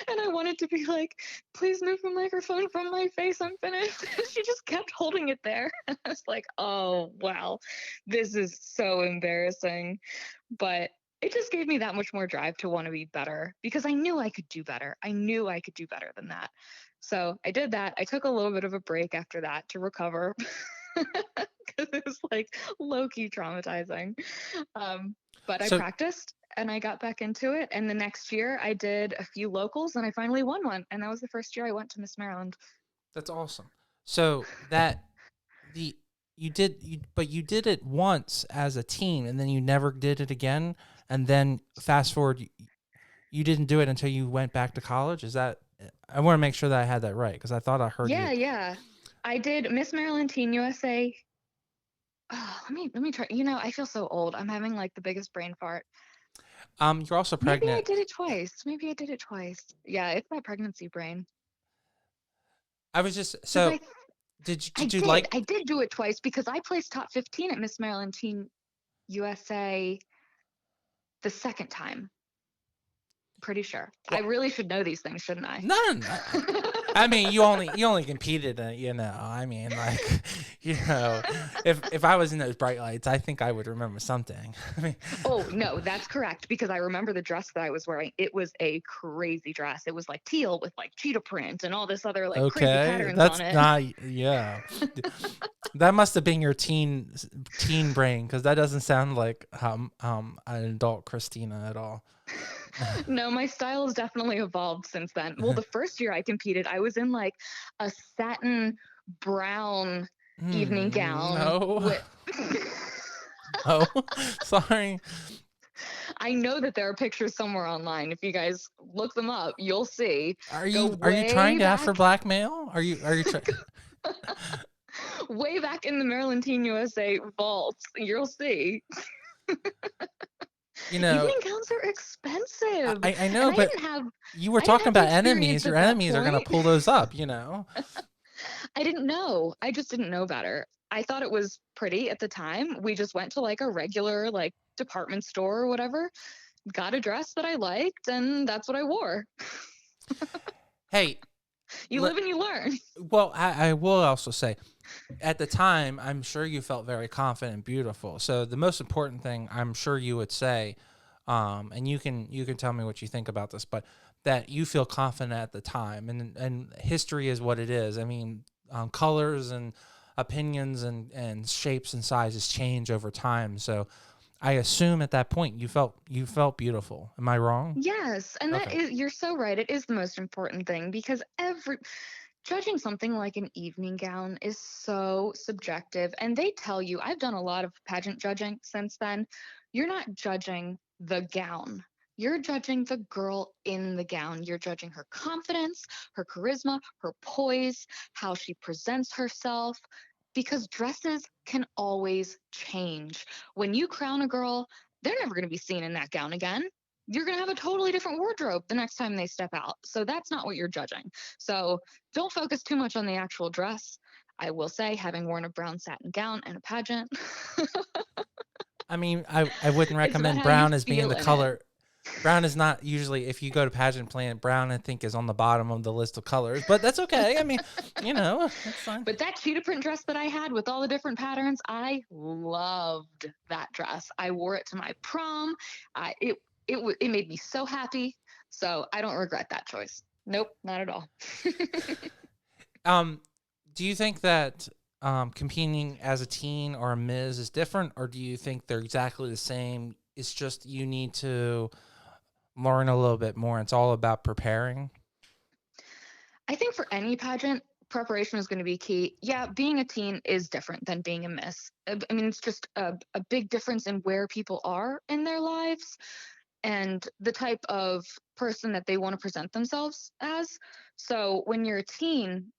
and I wanted to be like, please move the microphone from my face. I'm finished. She just kept holding it there. I was like, oh, wow, this is so embarrassing. But it just gave me that much more drive to want to be better because I knew I could do better. I knew I could do better than that. So I did that. I took a little bit of a break after that to recover. Because it was like low key traumatizing. But I So practiced and I got back into it. And the next year I did a few locals and I finally won one. And that was the first year I went to Miss Maryland. that's awesome. So that the but you did it once as a teen, and then you never did it again. And then fast forward, you didn't do it until you went back to college. Is that? I want to make sure that I had that right because I thought I heard you. Yeah, yeah. I did Miss Maryland Teen USA. Oh, let me try. I feel so old. I'm having like the biggest brain fart. You're also Maybe I pregnant. did it twice. Maybe I did it twice. Yeah, it's my pregnancy brain. I was just Because so. Did you like? I did do it twice because I placed top 15 at Miss Maryland Teen USA the second time. Pretty sure. I Well, really should know these things, shouldn't I? none. I mean, you only competed. I mean, like, if I was in those bright lights, I think I would remember something. I mean, Oh, no, that's correct because I remember the dress that I was wearing. It was a crazy dress. It was like teal with like cheetah print and all this other like crazy okay, patterns on that's it. not. Yeah, that must have been your teen brain because that doesn't sound like an adult Christina at all. No, my style has definitely evolved since then. Well, the first year I competed, I was in like a satin brown evening gown No, with no, sorry. I know that there are pictures somewhere online. If you guys look them up, you'll see. Are Go you trying way to ask for back, blackmail? Are you trying? way back in the Maryland Teen USA vaults. You'll see. You know, Evening gowns are expensive, I and know, but you were I didn't talking have the about enemies. experience Your at that enemies are gonna point. pull those up. I didn't know. I just didn't know better. I thought it was pretty at the time. We just went to like a regular like department store or whatever, got a dress that I liked, and that's what I wore. Hey, You live and you learn. well, I will also say, at the time, I'm sure you felt very confident and beautiful. So the most important thing, I'm sure you would say, and you can tell me what you think about this, but that you feel confident at the time, and history is what it is. I mean, colors and opinions and shapes and sizes change over time. So I assume at that point you felt beautiful. Am I wrong? Yes, and that Okay. is you're so right. It is the most important thing because judging something like an evening gown is so subjective. And they tell you, I've done a lot of pageant judging since then. You're not judging the gown. You're judging the girl in the gown. You're judging her confidence, her charisma, her poise, how she presents herself, because dresses can always change. When you crown a girl, they're never going to be seen in that gown again. You're going to have a totally different wardrobe the next time they step out. So that's not what you're judging. So don't focus too much on the actual dress. I will say, having worn a brown satin gown in a pageant, I mean, I wouldn't it's about recommend how you brown as being feel the in it. color. Brown is not usually, if you go to pageant planet, brown I think is on the bottom of the list of colors, but that's okay. I mean, that's fine. But that cheetah print dress that I had with all the different patterns, I loved that dress. I wore it to my prom. It made me so happy. So I don't regret that choice. Nope, not at all. Do you think that competing as a teen or a Ms is different, or do you think they're exactly the same? It's just you need to learn a little bit more. It's all about preparing. I think for any pageant, preparation is going to be key. Yeah, being a teen is different than being a miss. I mean, it's just a big difference in where people are in their lives and the type of person that they want to present themselves as. So when you're a teen,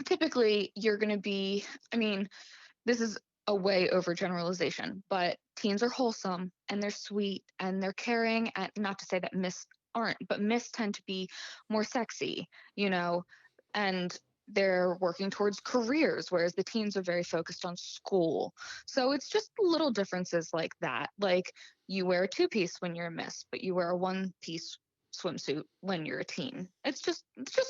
typically you're going to be, I mean, this is a way overgeneralization, but teens are wholesome and they're sweet and they're caring. And not to say that Miss aren't, but Miss tend to be more sexy, you know, and they're working towards careers, whereas the teens are very focused on school. So it's just little differences like that. Like you wear a two-piece when you're a Miss, but you wear a one-piece swimsuit when you're a teen. It's just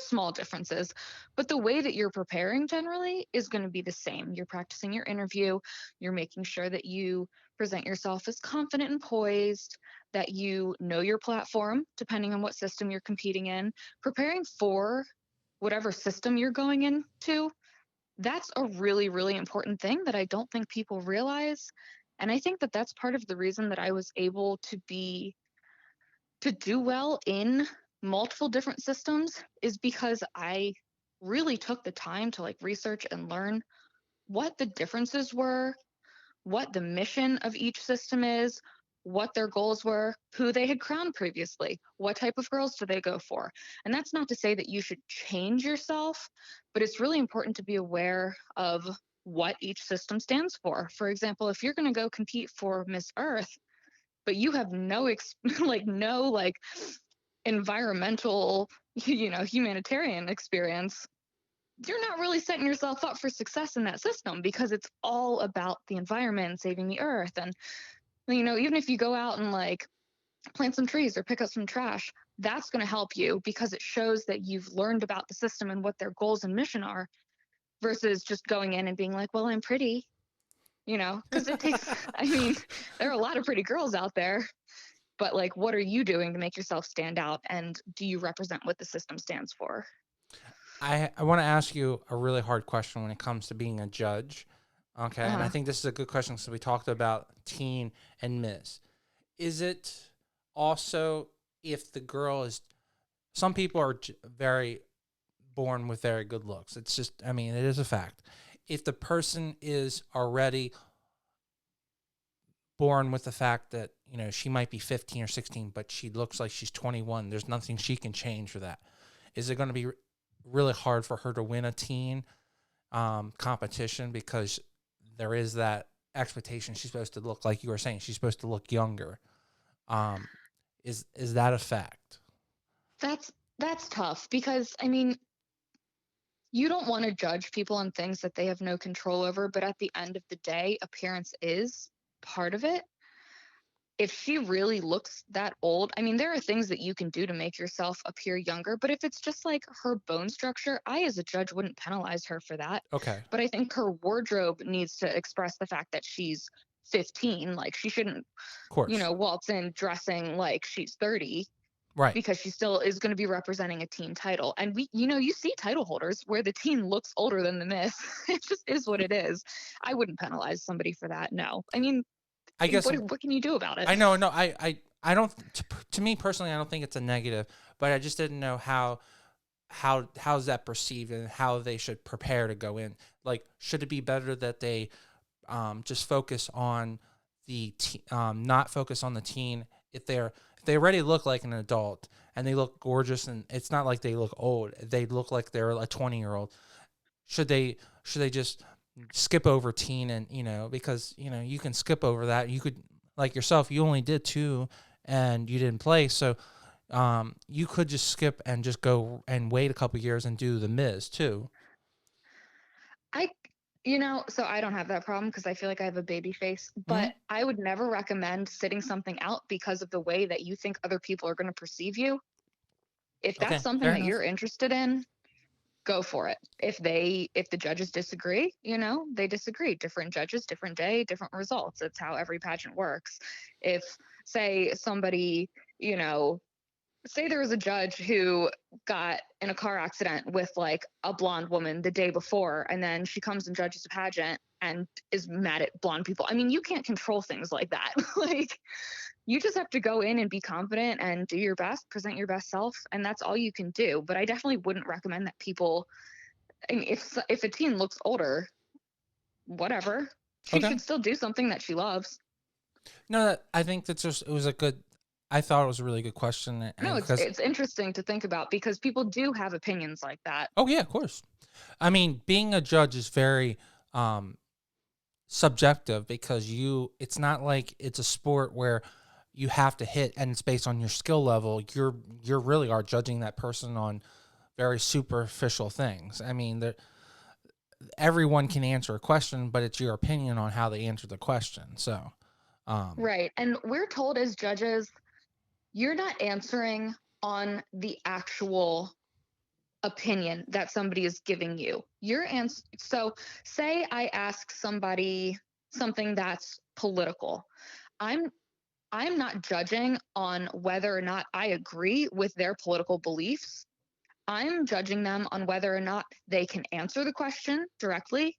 small differences, but the way that you're preparing generally is going to be the same. You're practicing your interview, you're making sure that you present yourself as confident and poised, that you know your platform depending on what system you're competing in, preparing for whatever system you're going into. That's a really, really important thing that I don't think people realize. And I think that that's part of the reason that I was able to do well in multiple different systems is because I really took the time to like research and learn what the differences were, what the mission of each system is, what their goals were, who they had crowned previously, what type of girls do they go for. And that's not to say that you should change yourself, but it's really important to be aware of what each system stands for. For example, if you're going to go compete for Miss Earth, but you have no no environmental, humanitarian experience, you're not really setting yourself up for success in that system because it's all about the environment and saving the earth. And even if you go out and like plant some trees or pick up some trash, that's going to help you because it shows that you've learned about the system and what their goals and mission are, versus just going in and being like, well, I'm pretty, because it takes I mean, there are a lot of pretty girls out there, but like, what are you doing to make yourself stand out, and do you represent what the system stands for? I want to ask you a really hard question when it comes to being a judge. Okay. And I Uh-huh. think this is a good question because we talked about teen and Miss. Is it also if the girl is, some people are very born with very good looks. It's just, I mean, it is a fact. If the person is already born with the fact that, she might be 15 or 16, but she looks like she's 21, there's nothing she can change for that. Is it going to be really hard for her to win a teen competition because there is that expectation she's supposed to look, like you were saying, she's supposed to look younger? Um, is that a fact? That's tough because I mean, you don't want to judge people on things that they have no control over, but at the end of the day, appearance is part of it. If she really looks that old, I mean, there are things that you can do to make yourself appear younger, but if it's just like her bone structure, I, as a judge, wouldn't penalize her for that. Okay. But I think her wardrobe needs to express the fact that she's 15. Like, she shouldn't, Of course. waltz in dressing like she's 30, Right. because she still is going to be representing a teen title. And you see title holders where the teen looks older than the miss. It just is what it is. I wouldn't penalize somebody for that. No. I mean, I guess what can you do about it? I know. No, I don't. To me personally, I don't think it's a negative, but I just didn't know how's that perceived and how they should prepare to go in. Like, should it be better that they just focus on not focus on the teen if they already look like an adult and they look gorgeous and it's not like they look old, they look like they're a 20-year-old. Should they just skip over teen and because you can skip over that. You could, like yourself, you only did two and you didn't play, so you could just skip and just go and wait a couple years and do the Miz too. I, so I don't have that problem because I feel like I have a baby face, Hmm. but I would never recommend sitting something out because of the way that you think other people are going to perceive you. If that's Okay, something fair that enough. you're interested in, go for it. If the judges disagree, they disagree. Different judges, different day, different results. That's how every pageant works. If, say, somebody, you know, say there was a judge who got in a car accident with like a blonde woman the day before, and then she comes and judges a pageant and is mad at blonde people. I mean, you can't control things like that. Like, you just have to go in and be confident and do your best, present your best self, and that's all you can do. But I definitely wouldn't recommend that people. I mean, if a teen looks older, whatever, she Okay. should still do something that she loves. No, I think that's just, it was a good. I thought it was a really good question, and No, it's because it's interesting to think about because people do have opinions like that. oh yeah, of course. I mean, being a judge is very um, subjective because it's not like it's a sport where you have to hit and it's based on your skill level. You're really are judging that person on very superficial things. I mean, everyone can answer a question, but it's your opinion on how they answer the question. So, um, Right. And we're told as judges, you're not answering on the actual opinion that somebody is giving you. So say I ask somebody something that's political. I'm I'm not judging on whether or not I agree with their political beliefs. I'm judging them on whether or not they can answer the question directly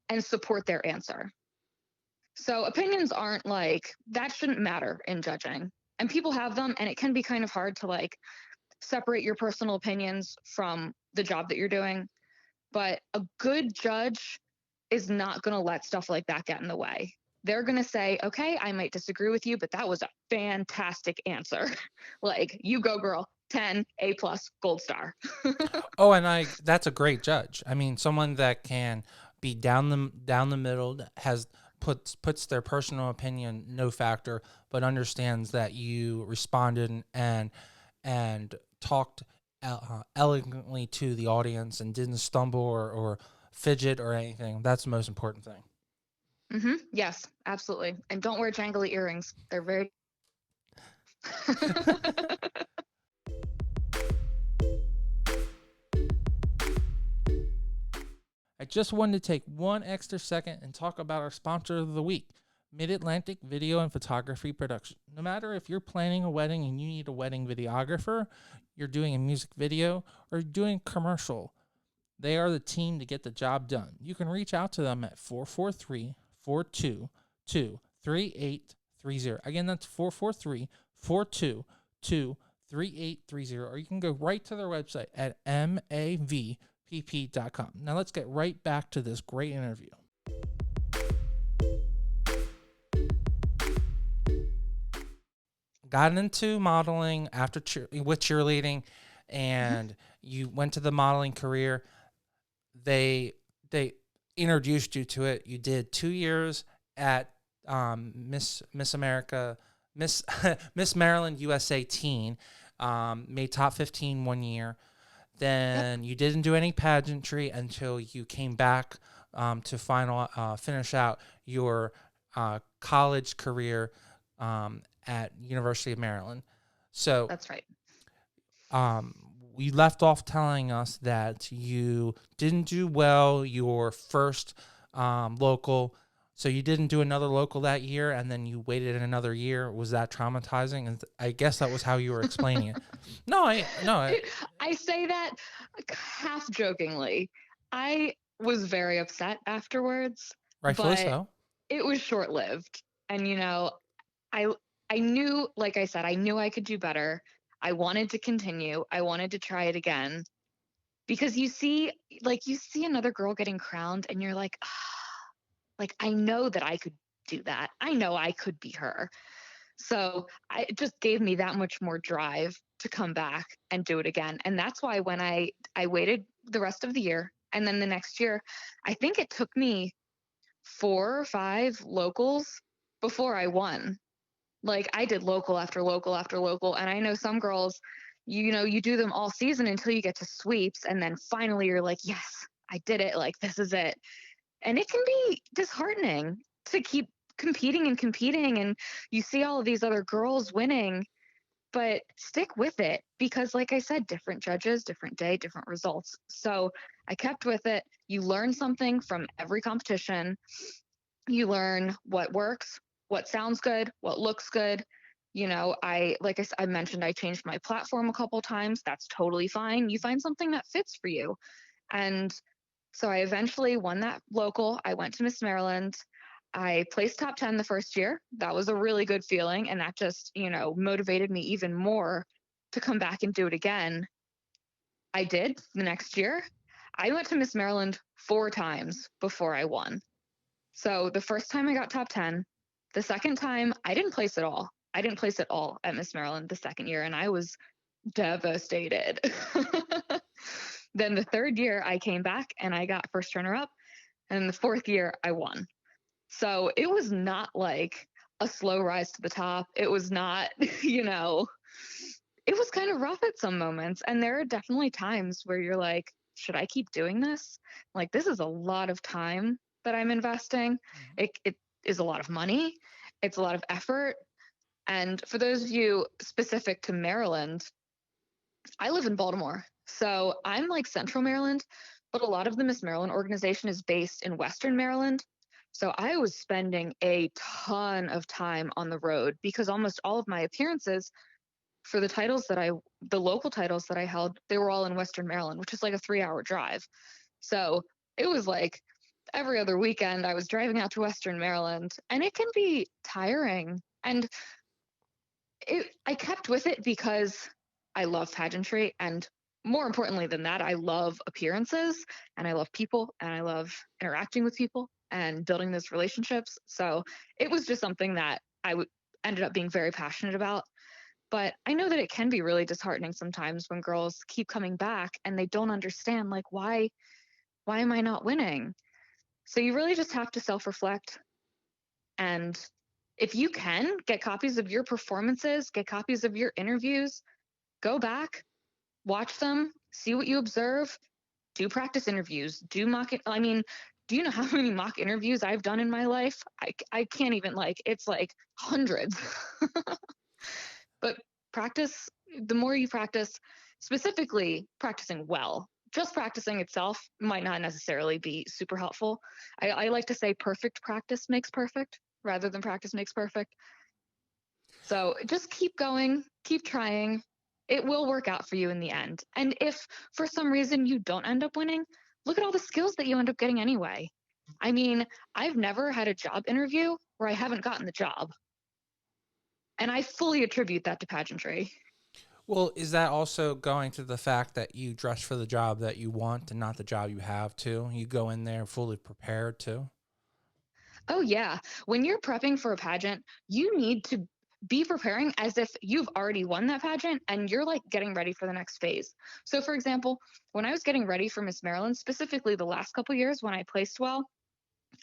and support their answer. So opinions aren't like that shouldn't matter in judging. And people have them and it can be kind of hard to like separate your personal opinions from the job that you're doing. But a good judge is not going to let stuff like that get in the way. They're going to say, okay, I might disagree with you, but that was a fantastic answer. Like, you go, girl, 10, A plus, gold star. oh, and that's a great judge. I mean, someone that can be down the middle, has puts their personal opinion no factor, but understands that you responded and talked elegantly to the audience and didn't stumble or fidget or anything. That's the most important thing. Yes, absolutely. And don't wear jangly earrings. They're very. I just wanted to take one extra second and talk about our sponsor of the week, Mid Atlantic Video and Photography Production. No matter if you're planning a wedding and you need a wedding videographer, you're doing a music video, or you're doing a commercial, they are the team to get the job done. You can reach out to them at 443 422 3830. Again, that's 443 422 3830. Or you can go right to their website at mavpp.com. Now let's get right back to this great interview. Got into modeling after with cheerleading, Mhm. and you went to the modeling career. They introduced you to it. You did 2 years at Miss America, Miss Miss Maryland USA Teen, made top 15 one year. Yep, Then you didn't do any pageantry until you came back to finish out your college career at University of Maryland. So that's right. um, we left off telling us that you didn't do well your first local. So you didn't do another local that year, and then you waited another year. Was that traumatizing? And I guess that was how you were explaining it. No, I say that half jokingly. I was very upset afterwards, rightfully but so. it was short lived. And I I knew, like I said, I knew I could do better. I wanted to continue. I wanted to try it again. because you see another girl getting crowned and you're like, like, I know that I could do that. I know I could be her. So it just gave me that much more drive to come back and do it again. And that's why when I waited the rest of the year, and then the next year, I think it took me 4 or 5 locals before I won. Like, I did local after local after local, and I know some girls, you do them all season until you get to sweeps, and then finally you're like, yes, I did it. Like, this is it. And it can be disheartening to keep competing and competing, and you see all of these other girls winning, but stick with it because, like I said, different judges, different day, different results. So I kept with it. You learn something from every competition. You learn what works, what sounds good, what looks good. I mentioned, I changed my platform a couple times. That's totally fine. You find something that fits for you. And so I eventually won that local. I went to Miss Maryland. I placed top 10 the first year. That was a really good feeling. And that just, motivated me even more to come back and do it again. I did the next year. I went to Miss Maryland 4 times before I won. So the first time I got top 10. The second time, I didn't place at all. I didn't place at all at Miss Maryland the second year. And I was devastated. Then the third year, I came back and I got first runner up. And the fourth year, I won. So it was not like a slow rise to the top. It was not, it was kind of rough at some moments. And there are definitely times where you're like, should I keep doing this? Like, this is a lot of time that I'm investing. It is a lot of money. It's a lot of effort. And for those of you specific to Maryland, I live in Baltimore. So I'm like Central Maryland, but a lot of the Miss Maryland organization is based in Western Maryland. So I was spending a ton of time on the road because almost all of my appearances for the local titles that I held, they were all in Western Maryland, which is like a 3-hour drive. So it was like every other weekend I was driving out to Western Maryland, and it can be tiring. And I kept with it because I love pageantry, and more importantly than that, I love appearances, and I love people, and I love interacting with people and building those relationships. So it was just something that ended up being very passionate about. But I know that it can be really disheartening sometimes when girls keep coming back and they don't understand, like, why am I not winning? So you really just have to self-reflect, and if you can get copies of your performances, get copies of your interviews, go back, watch them, see what you observe, do practice interviews, do mock it. I mean, do you know how many mock interviews I've done in my life? I can't even, like, it's like hundreds. But practice, the more you practice, specifically practicing well, just practicing itself might not necessarily be super helpful. I like to say perfect practice makes perfect rather than practice makes perfect. So just keep going, keep trying. It will work out for you in the end. And if for some reason you don't end up winning, look at all the skills that you end up getting anyway. I mean, I've never had a job interview where I haven't gotten the job. And I fully attribute that to pageantry. Well, is that also going to the fact that you dress for the job that you want and not the job you have too? You go in there fully prepared too? Oh, yeah. When you're prepping for a pageant, you need to be preparing as if you've already won that pageant and you're like getting ready for the next phase. So, for example, when I was getting ready for Miss Maryland, specifically the last couple years when I placed well,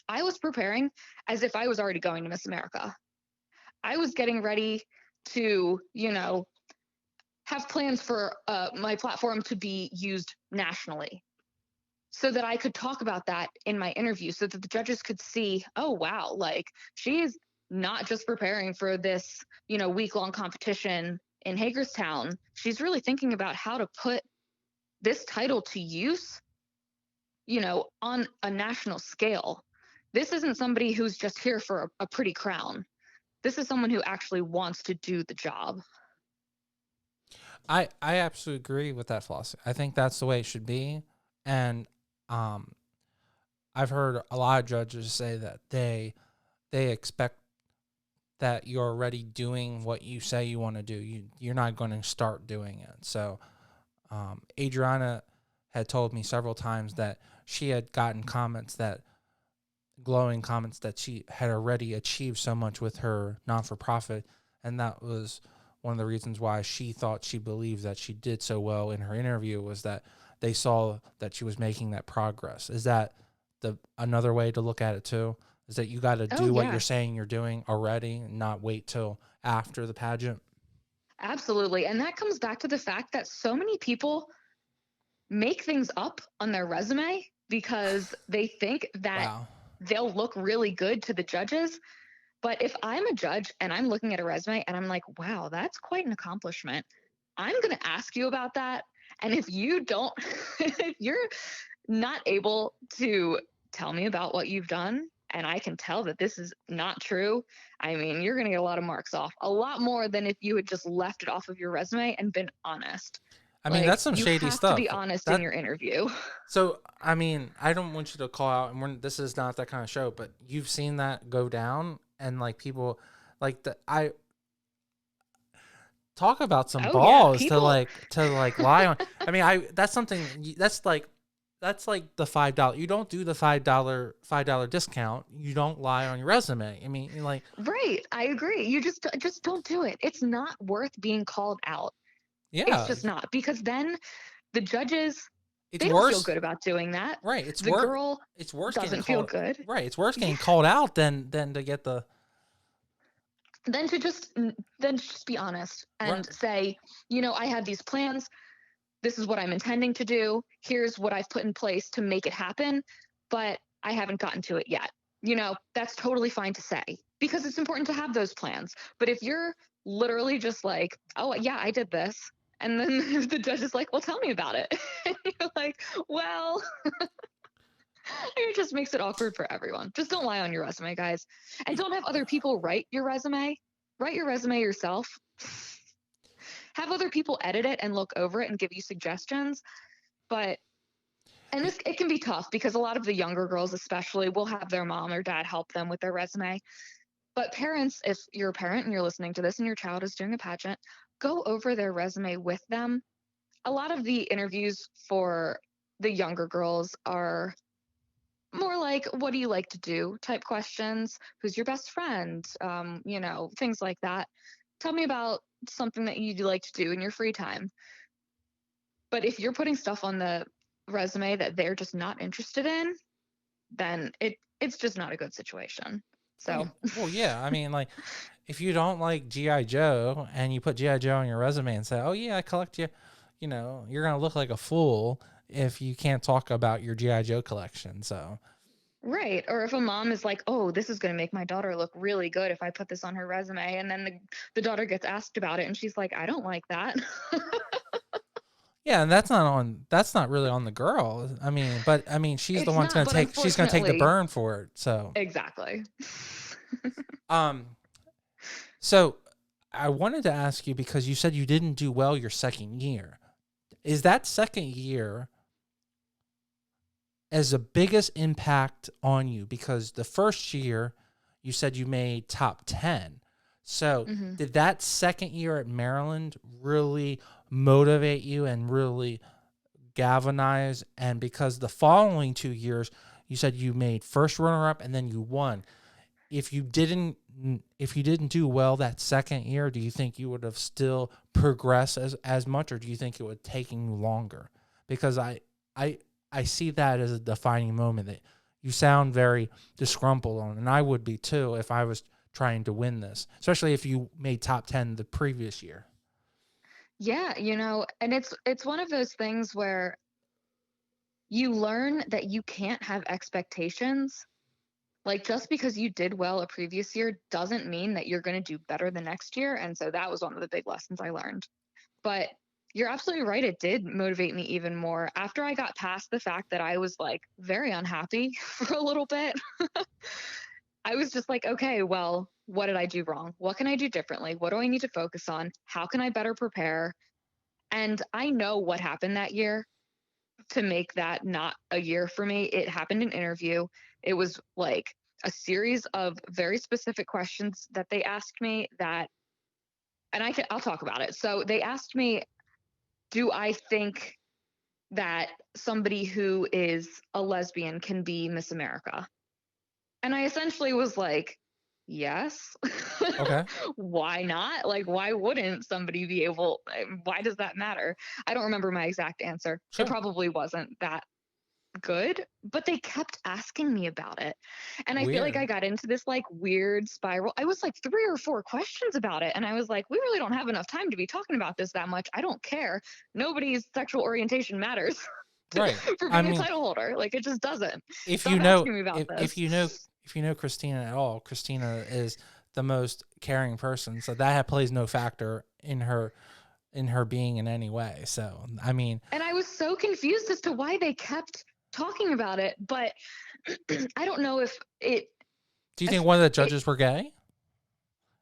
I was preparing as if I was already going to Miss America. I was getting ready to, have plans for my platform to be used nationally so that I could talk about that in my interview so that the judges could see, oh, wow, like she's not just preparing for this, week long competition in Hagerstown. She's really thinking about how to put this title to use, on a national scale. This isn't somebody who's just here for a pretty crown. This is someone who actually wants to do the job. I absolutely agree with that philosophy. I think that's the way it should be. And um, I've heard a lot of judges say that they expect that you're already doing what you say you want to do. You're not going to start doing it. So Adriana had told me several times that she had gotten glowing comments that she had already achieved so much with her non-for-profit, and that was one of the reasons why she thought she believed that she did so well in her interview, was that they saw that she was making that progress. Is that the another way to look at it too? Is that you got to Oh do what you're yeah, saying you're doing already and not wait till after the pageant? absolutely. And that comes back to the fact that so many people make things up on their resume because they think that Wow. they'll look really good to the judges. But if I'm a judge and I'm looking at a resume and I'm like, wow, that's quite an accomplishment, I'm going to ask you about that. And if you don't, if you're not able to tell me about what you've done, and I can tell that this is not true, I mean, you're going to get a lot of marks off, a lot more than if you had just left it off of your resume and been honest. I mean, Like, that's some you shady have to stuff. be honest in That your interview. So, I mean, I don't want you to call out, and this is not that kind of show, but you've seen that go down, and like people, like I talk about some Oh, yeah. balls People, to like lie on. I mean, that's something that's like the $5. You don't do the $5 discount. You don't lie on your resume. I mean, like, right. I agree. You just don't do it. It's not worth being called out. It's yeah, just not, because then the judges, it's they don't feel worse. good about doing that. Right? The girl It's worse getting doesn't feel called. good. Right? It's worse Yeah. getting called out than to get the Then to just be honest right. and say, I have these plans. This is what I'm intending to do. Here's what I've put in place to make it happen, but I haven't gotten to it yet. That's totally fine to say, because it's important to have those plans. But if you're literally just like, oh, yeah, I did this, and then the judge is like, well, tell me about it. And you're like, well, it just makes it awkward for everyone. Just don't lie on your resume, guys. And don't have other people write your resume. Write your resume yourself. Have other people edit it and look over it and give you suggestions. But and this, it can be tough because a lot of the younger girls especially will have their mom or dad help them with their resume. But parents, if you're a parent and you're listening to this and your child is doing a pageant, go over their resume with them. A lot of the interviews for the younger girls are more like, what do you like to do type questions. Who's your best friend? Things like that. Tell me about something that you like to do in your free time. But if you're putting stuff on the resume that they're just not interested in, then it's just not a good situation. So Well, yeah. I mean, like, if you don't like GI Joe and you put GI Joe on your resume and say, "Oh yeah, I collect you," you're gonna look like a fool if you can't talk about your GI Joe collection. So right. Or if a mom is like, oh, this is going to make my daughter look really good if I put this on her resume, and then the daughter gets asked about it and she's like, I don't like that. yeah, and that's not really on the girl. I mean, but I mean, she's the It's one not, but she's gonna take the unfortunately, burn for it. So exactly. um, so I wanted to ask you, because you said you didn't do well your second year. Is that second year as the biggest impact on you? Because the first year you said you made top 10. So Hmm. did that second year at Maryland really motivate you and really galvanize? And because the following 2 years, you said you made first runner up and then you won. If you didn't do well that second year, do you think you would have still progressed as much, or do you think it would taking you longer? Because I I see that as a defining moment that you sound very disgruntled on, and I would be too if I was trying to win this, especially if you made top 10 the previous year. Yeah, and it's one of those things where you learn that you can't have expectations. Like, just because you did well a previous year doesn't mean that you're going to do better the next year. And so that was one of the big lessons I learned. But you're absolutely right. It did motivate me even more after I got past the fact that I was like very unhappy for a little bit. I was just like, okay, well, what did I do wrong? What can I do differently? What do I need to focus on? How can I better prepare? And I know what happened that year to make that not a year for me. It happened in interview. It was like a series of very specific questions that they asked me that, and I'll talk about it. So they asked me, do I think that somebody who is a lesbian can be Miss America? And I essentially was like, yes. Okay. Why not? Like, why wouldn't somebody be able? Why does that matter? I don't remember my exact answer. It Sure. probably wasn't that good, but they kept asking me about it. And I feel like I Weird. got into this like weird spiral. I was like 3 or 4 questions about it. And I was like, we really don't have enough time to be talking about this that much. I don't care. Nobody's sexual orientation matters Right. for I being a mean, title holder. Like, it just doesn't. if you Stop know asking me about if this. you know Christina at all, Christina is the most caring person, so that plays no factor in her being in any way. So I mean, And I was so confused as to why they kept talking about it, but I don't know if it, do you think one of the it judges were gay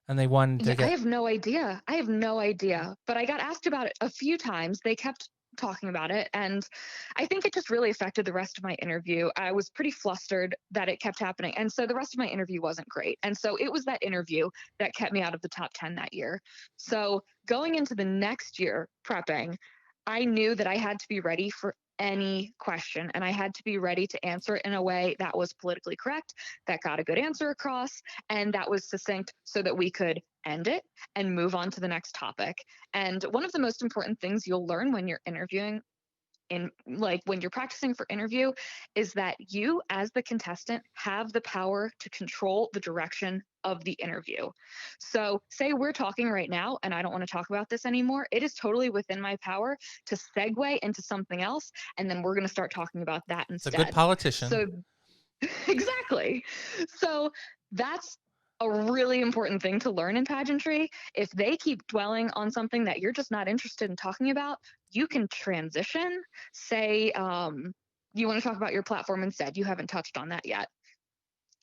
and they wanted to yeah, I get? have no idea. I have no idea. But I got asked about it a few times. They kept talking about it. And I think it just really affected the rest of my interview. I was pretty flustered that it kept happening. And so the rest of my interview wasn't great. And so it was that interview that kept me out of the top 10 that year. So going into the next year prepping, I knew that I had to be ready for any question and I had to be ready to answer it in a way that was politically correct, that got a good answer across, and that was succinct so that we could end it and move on to the next topic. And one of the most important things you'll learn when you're interviewing in like when you're practicing for interview is that you as the contestant have the power to control the direction of the interview. So say we're talking right now and I don't want to talk about this anymore, it is totally within my power to segue into something else and then we're going to start talking about that It's a good instead. politician. So exactly. So that's a really important thing to learn in pageantry. If they keep dwelling on something that you're just not interested in talking about, you can transition. Say, you want to talk about your platform instead. You haven't touched on that yet.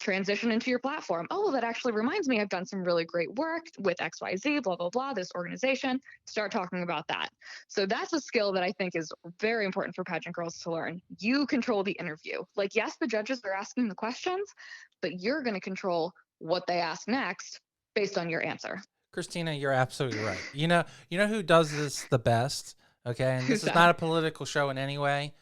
Transition into your platform. Oh, well, that actually reminds me, I've done some really great work with XYZ, blah, blah, blah, this organization. Start talking about that. So that's a skill that I think is very important for pageant girls to learn. You control the interview. Like, yes, the judges are asking the questions, but you're going to control what they ask next based on your answer. Christina, you're absolutely right. You know who does this the best? Okay, and this Who's is that? not a political show in any way.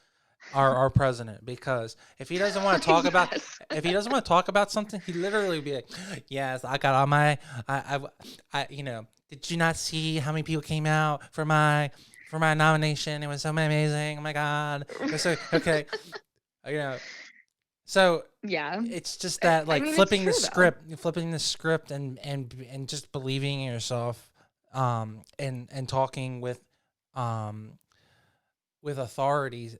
Our president, because if he doesn't want to talk about Yes. something, he literally would be like, yes, I got all my did you not see how many people came out for my nomination? It was so amazing. Oh my god. It was so okay. you know so Yeah. it's just that, I like, mean, it's true though. flipping the script and just believing in yourself, and talking with authorities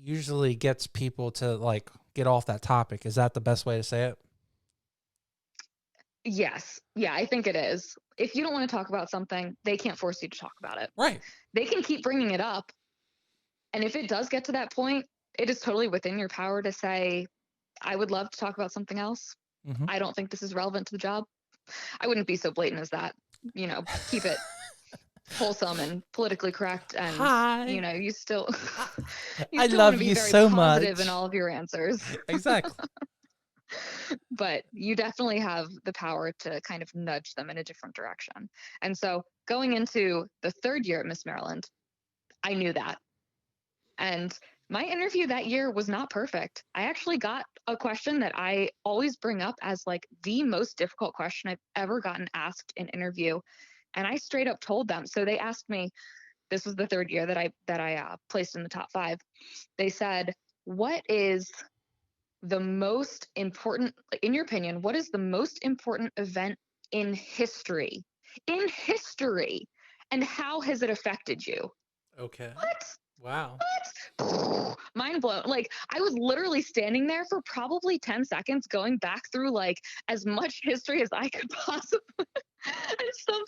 usually gets people to, like, get off that topic. Is that the best way to say it? Yes. Yeah, I think it is. If you don't want to talk about something, they can't force you to talk about it. Right. They can keep bringing it up. And if it does get to that point, it is totally within your power to say, I would love to talk about something else. Hmm. I don't think this is relevant to the job. I wouldn't be so blatant as that. Keep it wholesome and politically correct. And, Hi. you still, I, you I still want love to be you very so positive in much. all of your answers. Exactly. But you definitely have the power to kind of nudge them in a different direction. And so going into the third year at Miss Maryland, I knew that. And my interview that year was not perfect. I actually got a question that I always bring up as like the most difficult question I've ever gotten asked in interview. And I straight up told them. So they asked me, this was the third year that I placed in the top 5. They said, what is the most important, in your opinion, what is the most important event in history? In history. And how has it affected you? Okay. What? Wow. What? Mind blown. Like, I was literally standing there for probably 10 seconds going back through like as much history as I could possibly. And so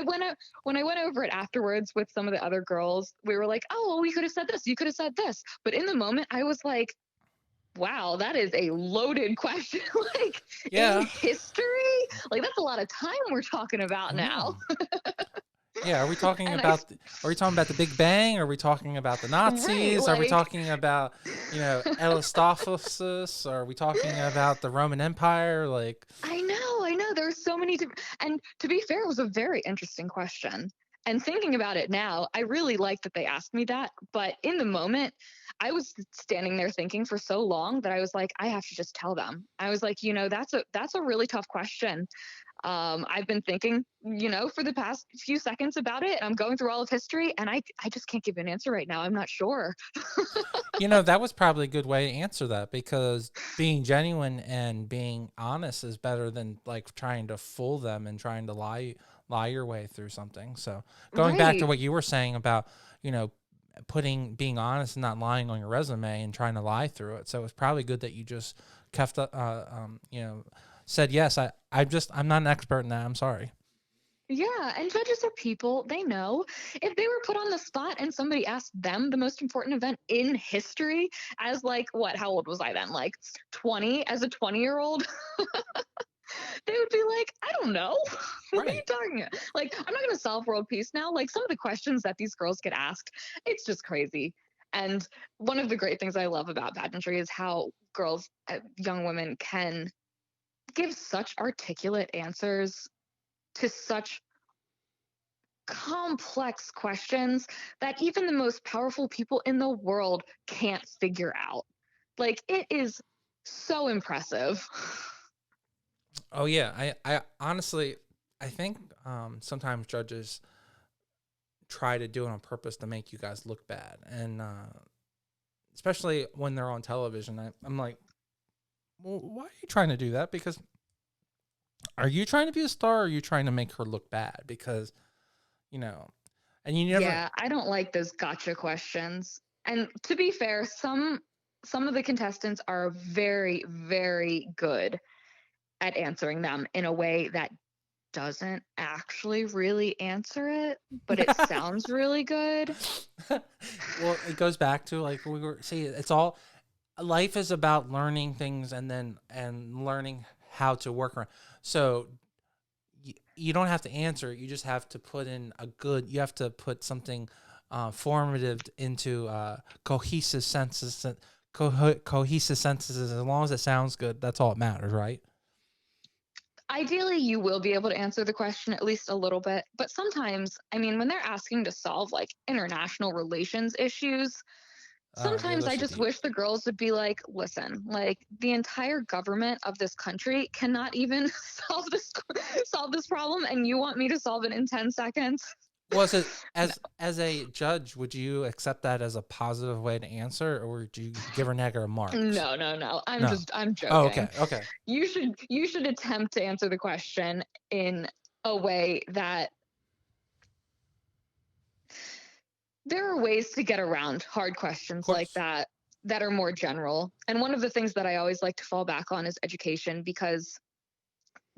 when I went over it afterwards with some of the other girls, we were like, oh, well, we could have said this, you could have said this. But in the moment, I was like, wow, that is a loaded question. Like, in Yeah. history, like that's a lot of time we're talking about I now. know. Yeah, And I, are we talking about the Big Bang? Are we talking about the right, Nazis? Are we like, talking about, Aristophanes? Are we talking about the Roman Empire? Like, I know. There are so many different, and to be fair, it was a very interesting question. And thinking about it now, I really like that they asked me that. But in the moment, I was standing there thinking for so long that I was like, I have to just tell them. I was like, that's a really tough question. I've been thinking, for the past few seconds about it. I'm going through all of history, and I just can't give an answer right now. I'm not sure. That was probably a good way to answer that, because being genuine and being honest is better than like trying to fool them and trying to lie your way through something. So going back to Right. what you were saying about, being honest and not lying on your resume and trying to lie through it. So it's probably good that you just kept, said, yes, I'm not an expert in that. I'm sorry. Yeah, and judges are people. They know. If they were put on the spot and somebody asked them the most important event in history, as like, what, how old was I then? Like 20, as a 20-year-old, they would be like, I don't know. What are you Right. talking about? Like, I'm not going to solve world peace now. Like, some of the questions that these girls get asked, it's just crazy. And one of the great things I love about pageantry is how girls, young women, can give such articulate answers to such complex questions that even the most powerful people in the world can't figure out. Like, it is so impressive. Oh yeah. I honestly, I think sometimes judges try to do it on purpose to make you guys look bad, and especially when they're on television. I'm like, well, why are you trying to do that? Because are you trying to be a star, or are you trying to make her look bad? Because, you know, and you never, Yeah, I don't like those gotcha questions. And to be fair, some of the contestants are very, very good at answering them in a way that doesn't actually really answer it, but it sounds really good. well, it goes back to like we were see, it's all, life is about learning things and learning how to work around. So you don't have to answer it. You just have to put in you have to put something formative into cohesive sentences. Cohesive sentences, as long as it sounds good, that's all that matters, right? Ideally, you will be able to answer the question at least a little bit, but sometimes, I mean, when they're asking to solve like international relations issues, Yeah, sometimes I those are just deep. wish the girls would be like, listen, like the entire government of this country cannot even solve this problem, and you want me to solve it in 10 seconds? Was it No. as a judge? Would you accept that as a positive way to answer, or would you give her negative marks? No, no, no. No. I'm Oh, joking. okay, okay. You should attempt to answer the question in a way that there are ways to get around hard Of questions like course. that that are more general. And one of the things that I always like to fall back on is education, because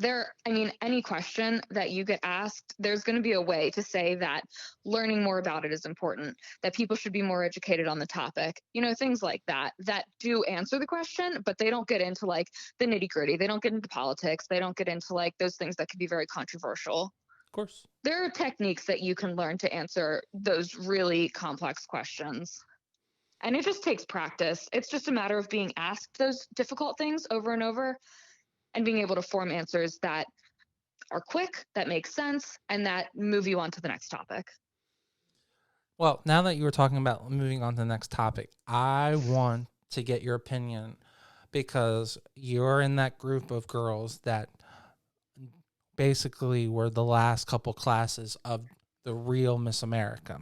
I mean, any question that you get asked, there's going to be a way to say that learning more about it is important, that people should be more educated on the topic, things like that, that do answer the question, but they don't get into like the nitty gritty. They don't get into politics. They don't get into like those things that could be very controversial. Of course. There are techniques that you can learn to answer those really complex questions. And it just takes practice. It's just a matter of being asked those difficult things over and over and being able to form answers that are quick, that make sense, and that move you on to the next topic. Well, now that you were talking about moving on to the next topic, I want to get your opinion, because you're in that group of girls that basically were the last couple classes of the real Miss America.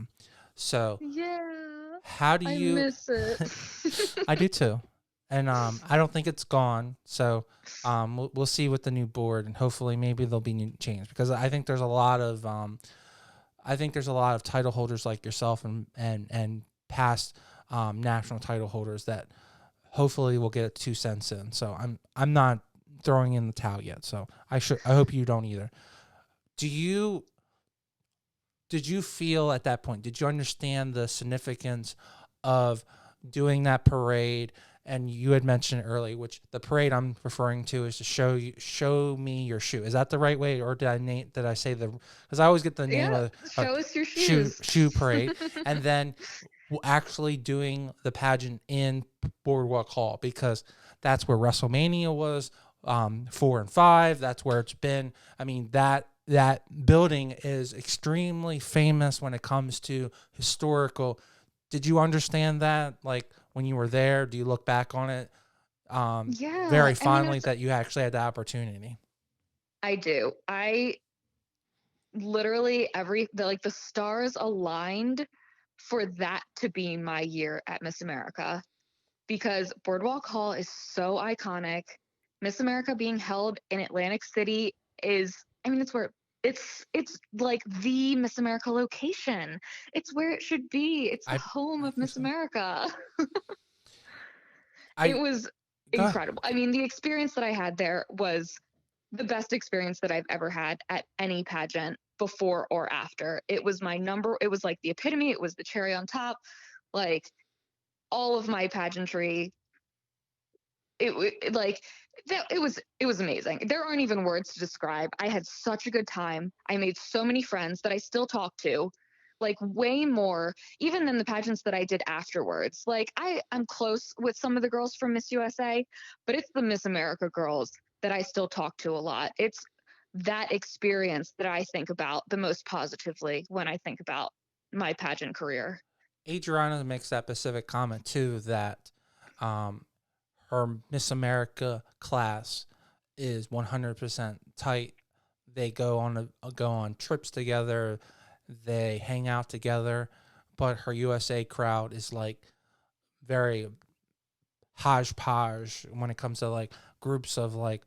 So, Yeah, how do I you? miss it. I do too, and I don't think it's gone. So, we'll see with the new board, and hopefully, maybe there'll be new change, because I think there's a lot of title holders like yourself and past national title holders that hopefully will get 2 cents in. So I'm not throwing in the towel yet. So I hope you don't either. Do you did you feel at that point? Did you understand the significance of doing that parade? And you had mentioned earlier, which the parade I'm referring to is to show me your shoe. Is that the right way, or did I say the? Because I always get the name Yeah, of show us your shoe shoes. shoe parade, and then actually doing the pageant in Boardwalk Hall, because that's where WrestleMania was, 4 and 5. That's where it's been. I mean, that building is extremely famous when it comes to historical. Did you understand that? Like, when you were there? Do you look back on it Yeah, very I mean, fondly that you actually had the opportunity? I do. I literally like the stars aligned for that to be my year at Miss America, because Boardwalk Hall is so iconic. Miss America being held in Atlantic City is, I mean, it's where it's like the Miss America location. It's where it should be. It's the I home I of think Miss so. America. It I was go ahead. incredible. I mean, the experience that I had there was the best experience that I've ever had at any pageant before or after. It was it was like the epitome, it was the cherry on top. Like all of my pageantry, like that it was amazing. There aren't even words to describe. I had such a good time. I made so many friends that I still talk to, like way more even than the pageants that I did afterwards. Like I'm close with some of the girls from Miss USA, but it's the Miss America girls that I still talk to a lot. It's that experience that I think about the most positively when I think about my pageant career. Adriana makes that specific comment too, that um, her Miss America class is 100% tight. They go on trips together. They hang out together, but her USA crowd is like very hodgepodge when it comes to like groups of like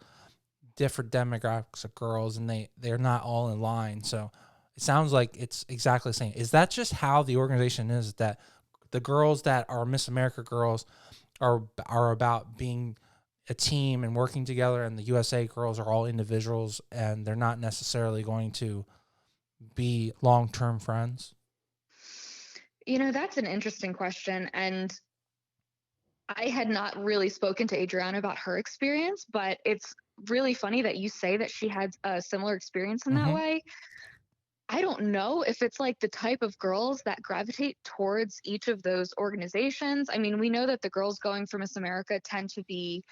different demographics of girls, and they're not all in line. So it sounds like it's exactly the same. Is that just how the organization is, that the girls that are Miss America girls are about being a team and working together, and the USA girls are all individuals and they're not necessarily going to be long-term friends? You know, that's an interesting question. And I had not really spoken to Adriana about her experience, but it's really funny that you say that she had a similar experience in that Mm-hmm. way. I don't know if it's like the type of girls that gravitate towards each of those organizations. I mean, we know that the girls going for Miss America tend to be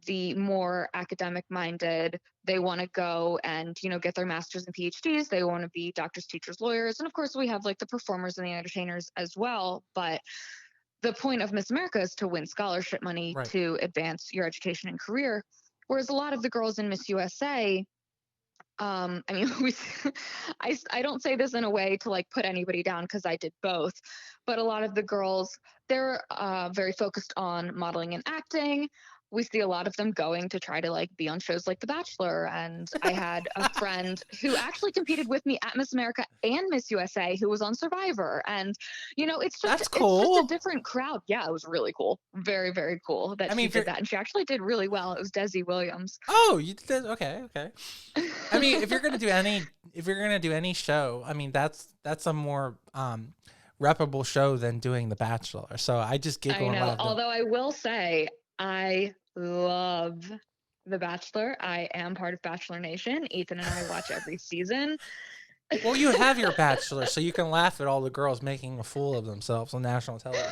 the more academic minded. They want to go and, you know, get their masters and PhDs. They want to be doctors, teachers, lawyers. And of course, we have like the performers and the entertainers as well. But the point of Miss America is to win scholarship money Right. to advance your education and career. Whereas a lot of the girls in Miss USA, I mean, I don't say this in a way to like put anybody down because I did both, but a lot of the girls, they're very focused on modeling and acting. We see a lot of them going to try to like be on shows like The Bachelor. And I had a friend who actually competed with me at Miss America and Miss USA who was on Survivor. And, you know, That's it's just a cool. different crowd. Yeah, it was really cool. Very, very cool that I mean, she if did you're that. And she actually did really well. It was Desi Williams. oh, you did okay, okay. I mean, if you're gonna do any show, I mean that's a more reputable show than doing The Bachelor. So I just I giggle and know. laugh. Although I will say, I love The Bachelor. I am part of Bachelor Nation. Ethan and I watch every season. Well, you have your Bachelor, so you can laugh at all the girls making a fool of themselves on national television.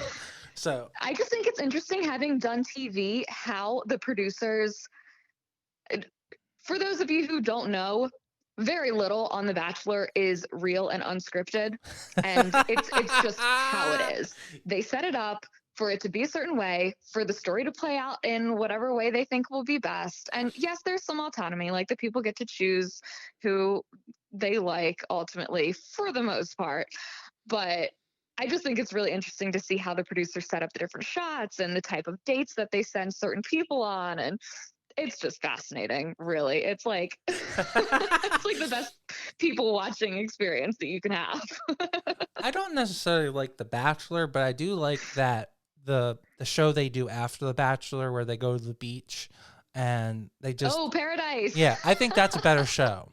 So I just think it's interesting, having done TV, how the producers, for those of you who don't know, very little on The Bachelor is real and unscripted. And it's just how it is. They set it up for it to be a certain way, for the story to play out in whatever way they think will be best. And yes, there's some autonomy, like the people get to choose who they like ultimately for the most part. But I just think it's really interesting to see how the producers set up the different shots and the type of dates that they send certain people on. And it's just fascinating, really. It's like it's like the best people watching experience that you can have. I don't necessarily like The Bachelor, but I do like that the show they do after The Bachelor where they go to the beach and they just Oh, Paradise. yeah, I think that's a better show.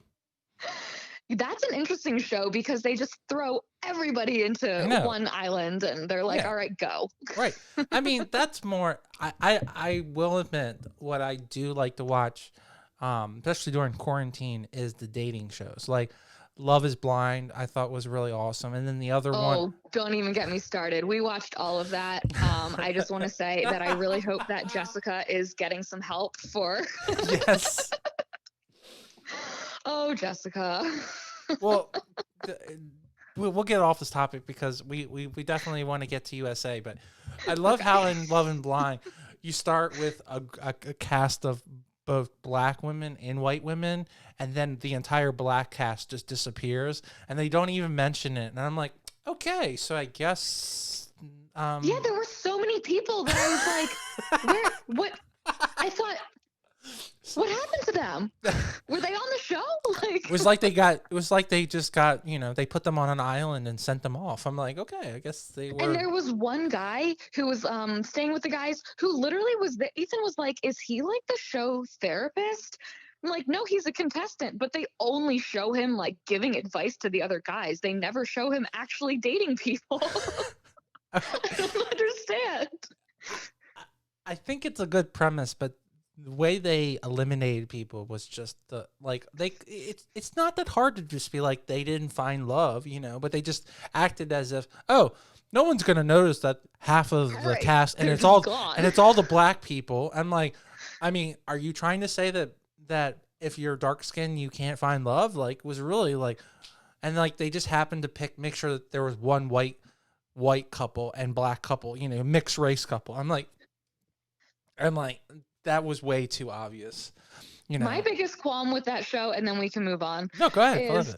That's an interesting show because they just throw everybody I into know. one island and they're like, Yeah. all right, go. Right. I mean, that's more. I will admit what I do like to watch, especially during quarantine, is the dating shows. Like Love Is Blind, I thought was really awesome, and then the other one. Oh, don't even get me started. We watched all of that. I just want to say that I really hope that Jessica is getting some help for. Yes. Oh, Jessica. Well, we'll get off this topic because we definitely want to get to USA. But I love how in Love and Blind you start with a cast of both black women and white women, and then the entire black cast just disappears, and they don't even mention it. And I'm like, okay, so I guess. Yeah, there were so many people that I was like, where? What? I thought, what happened to them? Were they on the show? Like, It was like they just got, they put them on an island and sent them off. I'm like, okay, I guess they were. and there was one guy who was staying with the guys who literally was the Ethan was like, is he like the show therapist? I'm like, no, he's a contestant, but they only show him like giving advice to the other guys. They never show him actually dating people. I don't understand. I think it's a good premise, but the way they eliminated people was just it's not that hard to just be like they didn't find love, but they just acted as if, oh, no one's gonna notice that half of the cast and it's all gone. and it's all the black people. I'm like, I mean, are you trying to say that if you're dark skinned you can't find love? Like, was really like, and like they just happened to make sure that there was one white couple and black couple, mixed race couple. I'm like, that was way too obvious. My biggest qualm with that show, and then we can move on. No, go ahead.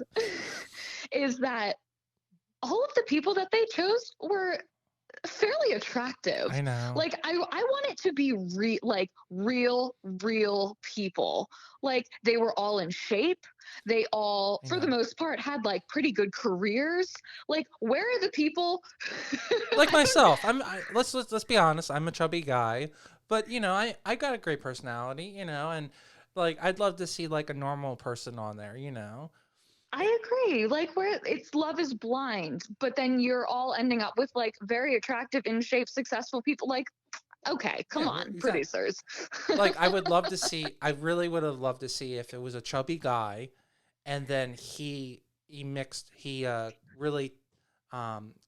Is that all of the people that they chose were fairly attractive. I know. Like I want it to be real people. Like they were all in shape. They all, for the most part, had like pretty good careers. Like, where are the people? Like myself, let's be honest. I'm a chubby guy, but I got a great personality, and like I'd love to see like a normal person on there, I agree. Like where it's Love is Blind, but then you're all ending up with like very attractive, in shape, successful people. Like, okay, come on, exactly. Producers. Like I really would have loved to see if it was a chubby guy, and then he really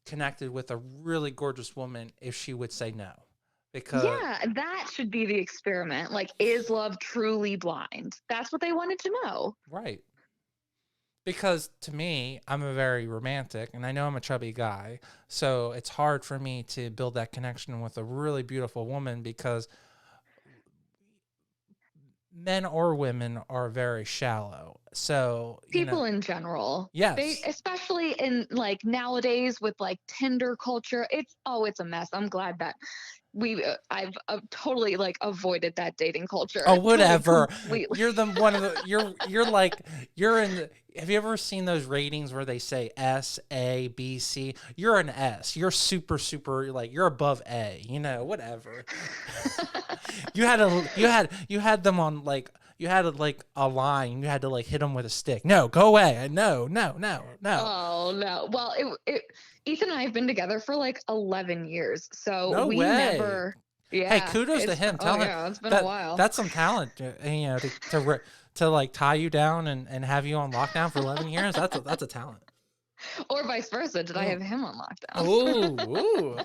connected with a really gorgeous woman if she would say no. Because that should be the experiment. Like, is love truly blind? That's what they wanted to know. Right. Because to me, I'm a very romantic, and I know I'm a chubby guy, so it's hard for me to build that connection with a really beautiful woman because men or women are very shallow. So people in general, yes, especially in like nowadays with like Tinder culture, it's a mess. I'm glad that I've totally like avoided that dating culture. Oh, whatever. You're you're in. Have you ever seen those ratings where they say S, A, B, C? You're an S. You're super, like you're above A. Whatever. you had them on like you had like a line. You had to like hit them with a stick. No, go away. No. Oh no. Well, Ethan and I have been together for like 11 years, so no we way. Never. Yeah. Hey, kudos to him. Tell him. Yeah, it's been a while. That's some talent, to like tie you down and have you on lockdown for 11 years. That's a talent. Or vice versa. Did I have him on lockdown? Ooh.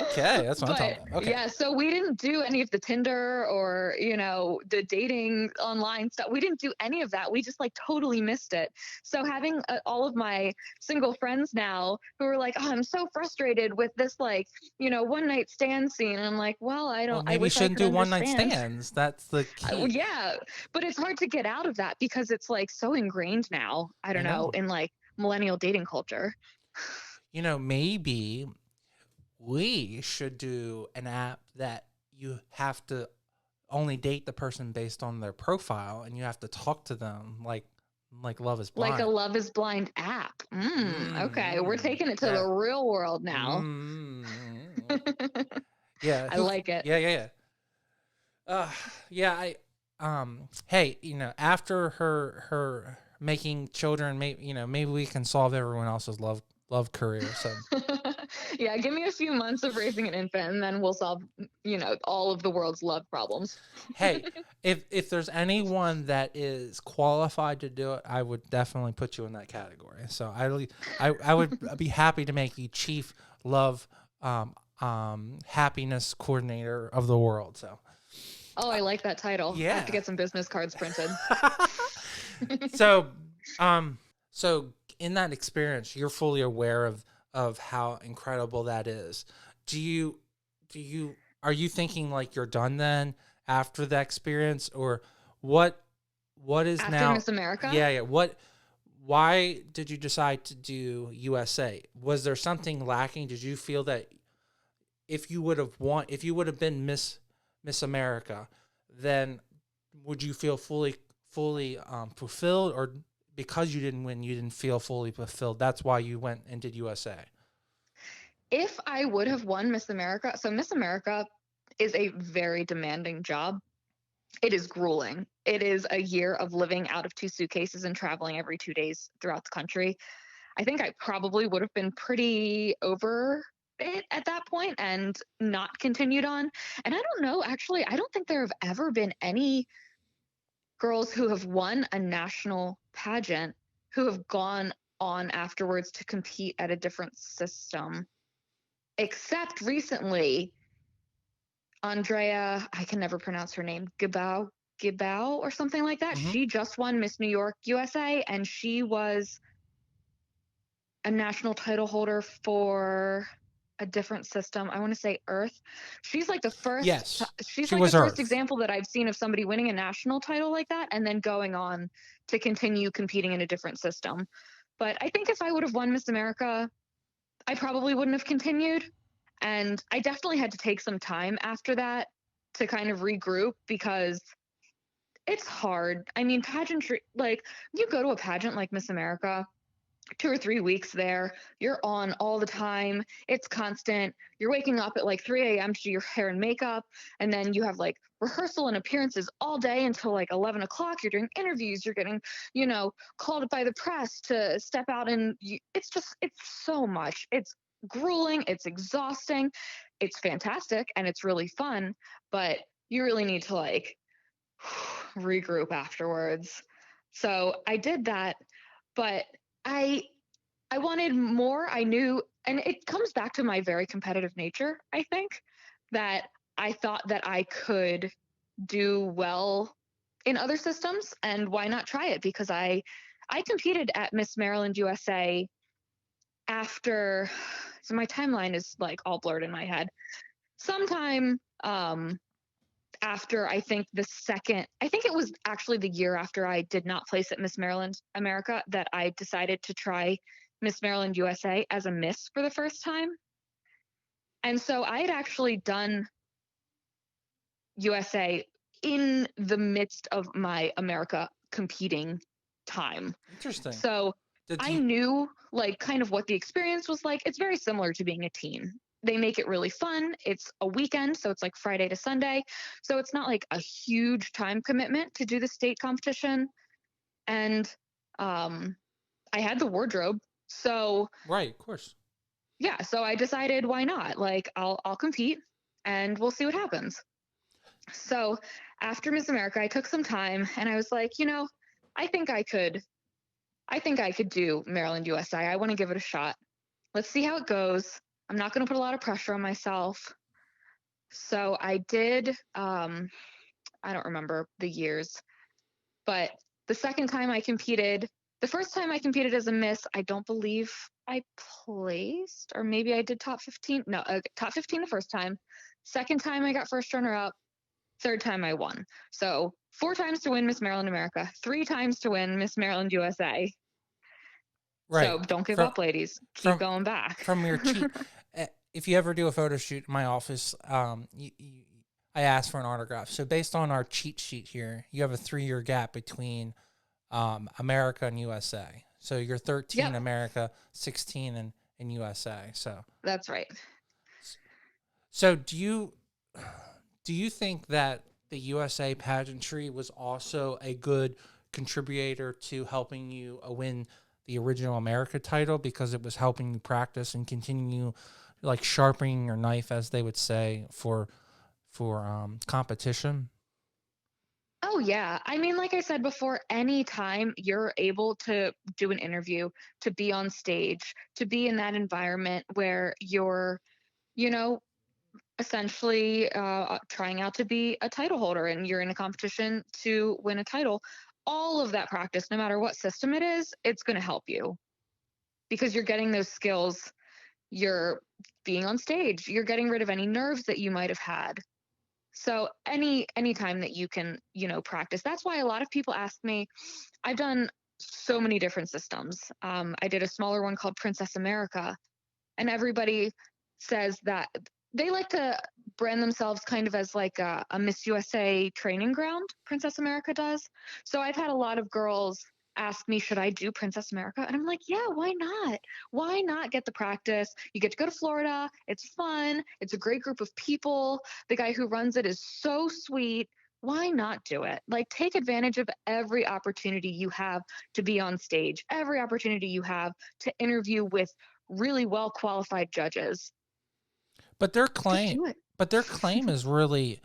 Okay, that's what I'm talking about. Okay. Yeah, so we didn't do any of the Tinder or, the dating online stuff. We didn't do any of that. We just like totally missed it. So having all of my single friends now who are like, oh, I'm so frustrated with this like, one night stand scene. And I'm like, well, maybe you shouldn't do one night stands. That's the key. Yeah, but it's hard to get out of that because it's like so ingrained now. I don't know, in like millennial dating culture. Maybe we should do an app that you have to only date the person based on their profile, and you have to talk to them like Love is Blind. Like a Love is Blind app. Okay, we're taking it to the real world now. Yeah, I like it. Yeah. Hey, after her making children, maybe we can solve everyone else's love career. So yeah, give me a few months of raising an infant and then we'll solve all of the world's love problems. Hey, if there's anyone that is qualified to do it, I would definitely put you in that category. So I would be happy to make you chief love happiness coordinator of the world. So I like that title. Yeah, I have to get some business cards printed. So in that experience, you're fully aware of how incredible that is. Do you do you are you thinking like you're done then after that experience, or what what is After now? Miss America, Yeah, yeah. What? Why did you decide to do USA? Was there something lacking? Did you feel that if you would have been Miss America, then would you feel fully fulfilled, or because you didn't win, you didn't feel fully fulfilled? That's why you went and did USA. if I would have won Miss America, so Miss America is a very demanding job. It is grueling. It is a year of living out of two suitcases and traveling every 2 days throughout the country. I think I probably would have been pretty over it at that point and not continued on. And I don't know, actually, I don't think there have ever been any girls who have won a national pageant who have gone on afterwards to compete at a different system, except recently Andrea, I can never pronounce her name, Gibao or something like that. Mm-hmm. She just won Miss New York USA and she was a national title holder for a different system. I want to say Earth. She's like the first Yes, she's she like the was first Earth. example that I've seen of somebody winning a national title like that and then going on to continue competing in a different system. But I think if I would have won Miss America, I probably wouldn't have continued. And I definitely had to take some time after that to kind of regroup because it's hard. I mean, pageantry, like you go to a pageant like Miss America, 2 or 3 weeks there. You're on all the time. It's constant. You're waking up at like 3 a.m. to do your hair and makeup. And then you have like rehearsal and appearances all day until like 11 o'clock. You're doing interviews. You're getting, called by the press to step out. And it's so much. It's grueling. It's exhausting. It's fantastic. And it's really fun. But you really need to like regroup afterwards. So I did that. But I I wanted more. I knew, and it comes back to my very competitive nature, I think, that I thought that I could do well in other systems and why not try it because I competed at Miss Maryland USA after so my timeline is like all blurred in my head. Sometime after I think it was actually the year after I did not place at Miss Maryland America that I decided to try Miss Maryland USA as a Miss for the first time. And so I had actually done USA in the midst of my America competing time. Interesting. So Did I you? knew like kind of what the experience was like. It's very similar to being a teen. They make it really fun. It's a weekend, so it's like Friday to Sunday. So it's not like a huge time commitment to do the state competition. And um, I had the wardrobe. So Right, of course. yeah, so I decided why not? Like I'll compete and we'll see what happens. So after Miss America, I took some time and I was like, I think I could I think I could do Maryland USA. I want to give it a shot. Let's see how it goes. I'm not going to put a lot of pressure on myself. So I did, I don't remember the years, but the second time I competed, the first time I competed as a Miss, I don't believe I placed, or maybe I did top 15. No, top 15 the first time. Second time I got first runner up. Third time I won. So 4 times to win Miss Maryland America, 3 times to win Miss Maryland USA. Right. So don't give From up, ladies. Keep from going back. from your cheat. If you ever do a photo shoot in my office, I ask for an autograph. So based on our cheat sheet here, you have a 3 year gap between America and USA. So you're 13 Yep, America, 16 in USA. that's right. So do you think that the USA pageantry was also a good contributor to helping you win the original America title because it was helping you practice and continue like sharpening your knife, as they would say, for competition? Oh, yeah. I mean, like I said before, anytime you're able to do an interview, to be on stage, to be in that environment where you're, you know, essentially trying out to be a title holder and you're in a competition to win a title, all of that practice, no matter what system it is, it's going to help you. because you're getting those skills. You're being on stage. You're getting rid of any nerves that you might have had. So any time that you can, practice. That's why a lot of people ask me. I've done so many different systems. I did a smaller one called Princess America, and everybody says that they like to brand themselves kind of as like a Miss USA training ground. Princess America does. So I've had a lot of girls ask me, should I do Princess America? And I'm like, yeah, why not? Why not get the practice? You get to go to Florida. It's fun. It's a great group of people. The guy who runs it is so sweet. Why not do it? Like, take advantage of every opportunity you have to be on stage, every opportunity you have to interview with really well qualified judges. But their Just claim, do it. but their claim is really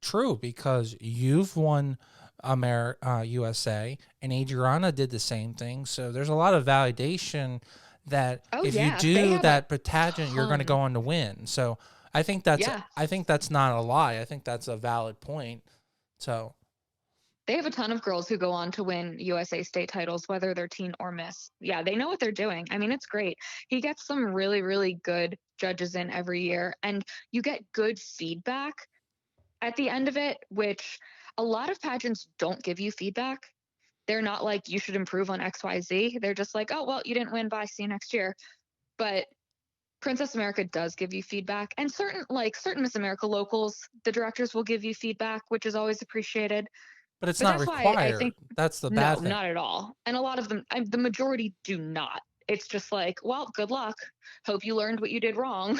true because you've won USA, and Adriana did the same thing. So there's a lot of validation that Oh if you yeah, they do have a that pageant, you're going to go ton. on to win. So Yeah, I think that's not a lie. I think that's a valid point. So they have a ton of girls who go on to win USA state titles, whether they're teen or miss. Yeah, they know what they're doing. I mean, it's great. He gets some really, really good judges in every year, and you get good feedback at the end of it, which a lot of pageants don't give you feedback. They're not like, you should improve on XYZ. They're just like, oh, well, you didn't win. Bye. See you next year. But Princess America does give you feedback, and certain Miss America locals, the directors will give you feedback, which is always appreciated. but it's But not that's why I required. think That's the no, bad thing. not at all. And a lot of them, the majority do not. It's just like, well, good luck. Hope you learned what you did wrong.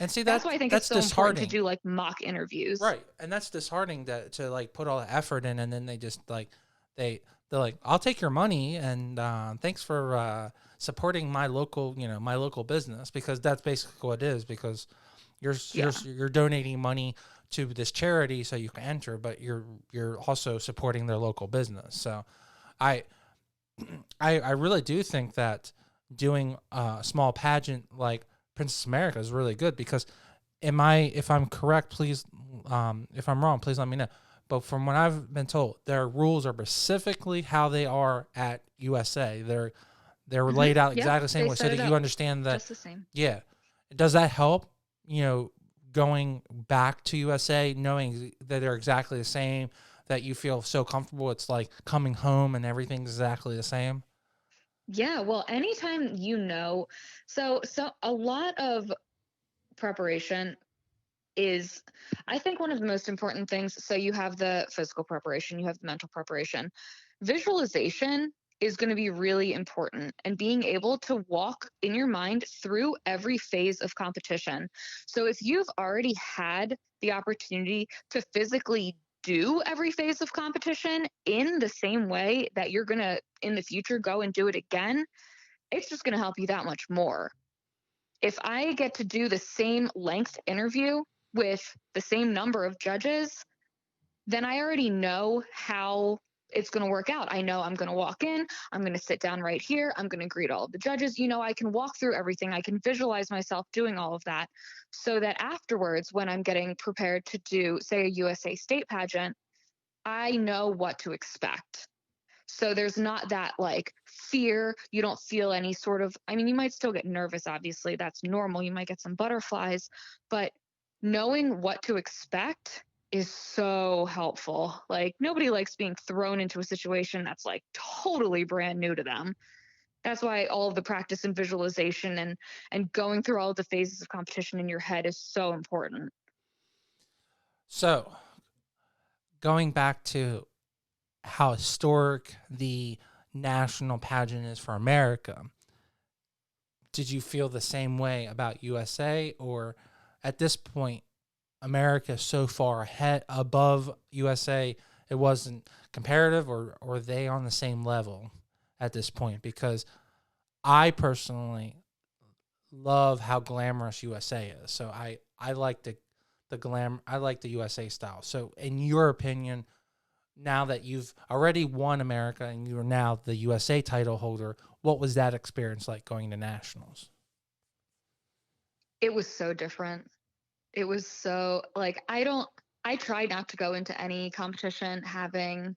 And see That's why I think it's that's so important to disheartening. do like mock interviews. Right. And that's disheartening to like put all the effort in and then they just like they they're like, I'll take your money and thanks for supporting my local, my local business, because that's basically what it is, because Yeah. you're donating money to this charity so you can enter, but you're also supporting their local business. So I I really do think that doing a small pageant like Princess America is really good, because if I'm correct, please, if I'm wrong, please let me know. But from what I've been told, their rules are specifically how they are at USA. They're laid out Yep. exactly the same They way so set that it you up understand that. just the same. Yeah, does that help? Going back to USA, knowing that they're exactly the same, that you feel so comfortable. It's like coming home and everything's exactly the same. Yeah. Well, anytime so a lot of preparation is, I think, one of the most important things. So you have the physical preparation, you have the mental preparation. Visualization is going to be really important, and being able to walk in your mind through every phase of competition. So if you've already had the opportunity to physically do every phase of competition in the same way that you're going to in the future go and do it again, it's just going to help you that much more. If I get to do the same length interview with the same number of judges, then I already know how it's going to work out. I know I'm going to walk in, I'm going to sit down right here, I'm going to greet all of the judges. I can walk through everything. I can visualize myself doing all of that, so that afterwards, when I'm getting prepared to do, say, a USA state pageant, I know what to expect. So there's not that like fear. You don't feel any sort of, I mean, you might still get nervous, obviously. That's normal. You might get some butterflies, but knowing what to expect is so helpful. Like, nobody likes being thrown into a situation that's like totally brand new to them. That's why all of the practice and visualization and going through all of the phases of competition in your head is so important. So going back to how historic the national pageant is for America, did you feel the same way about USA, or at this point, America is so far ahead above USA, it wasn't comparative, or are they on the same level at this point? Because I personally love how glamorous USA is. So I like I like the USA style. So in your opinion, now that you've already won America and you're now the USA title holder, what was that experience like going to nationals? It was so different. It was so like, I try not to go into any competition having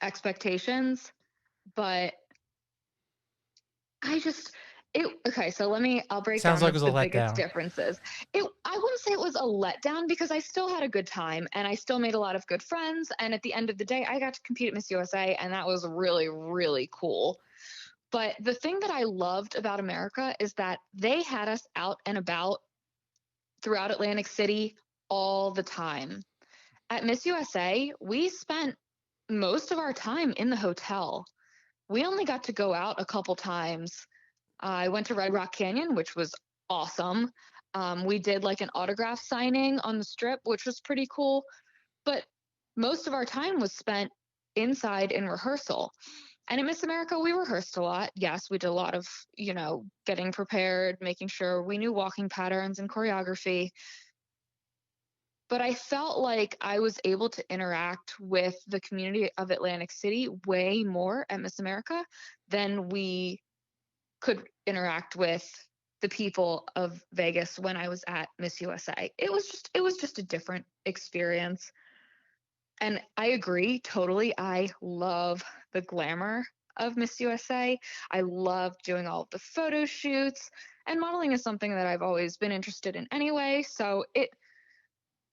expectations, but I just okay, so I'll break Sounds down like it was a the biggest letdown. differences. I wouldn't say it was a letdown because I still had a good time and I still made a lot of good friends. And at the end of the day, I got to compete at Miss USA, and that was really, really cool. But the thing that I loved about America is that they had us out and about throughout Atlantic City all the time. At Miss USA, we spent most of our time in the hotel. We only got to go out a couple times. I went to Red Rock Canyon, which was awesome. We did like an autograph signing on the strip, which was pretty cool. But most of our time was spent inside in rehearsal. And in Miss America, we rehearsed a lot. Yes, we did a lot of, getting prepared, making sure we knew walking patterns and choreography. But I felt like I was able to interact with the community of Atlantic City way more at Miss America than we could interact with the people of Vegas when I was at Miss USA. It was just a different experience. And I agree totally. I love the glamour of Miss USA. I love doing all of the photo shoots, and modeling is something that I've always been interested in anyway. So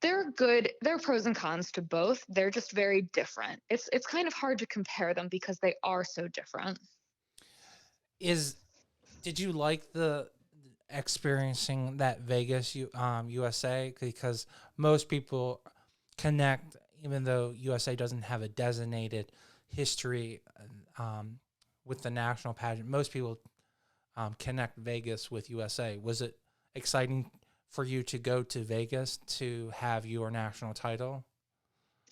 they're good. There are pros and cons to both. They're just very different. It's kind of hard to compare them because they are so different. Is did you like the experiencing that Vegas USA, because most people connect, even though USA doesn't have a designated history um, with the national pageant, most people connect Vegas with USA. Was it exciting for you to go to Vegas to have your national title?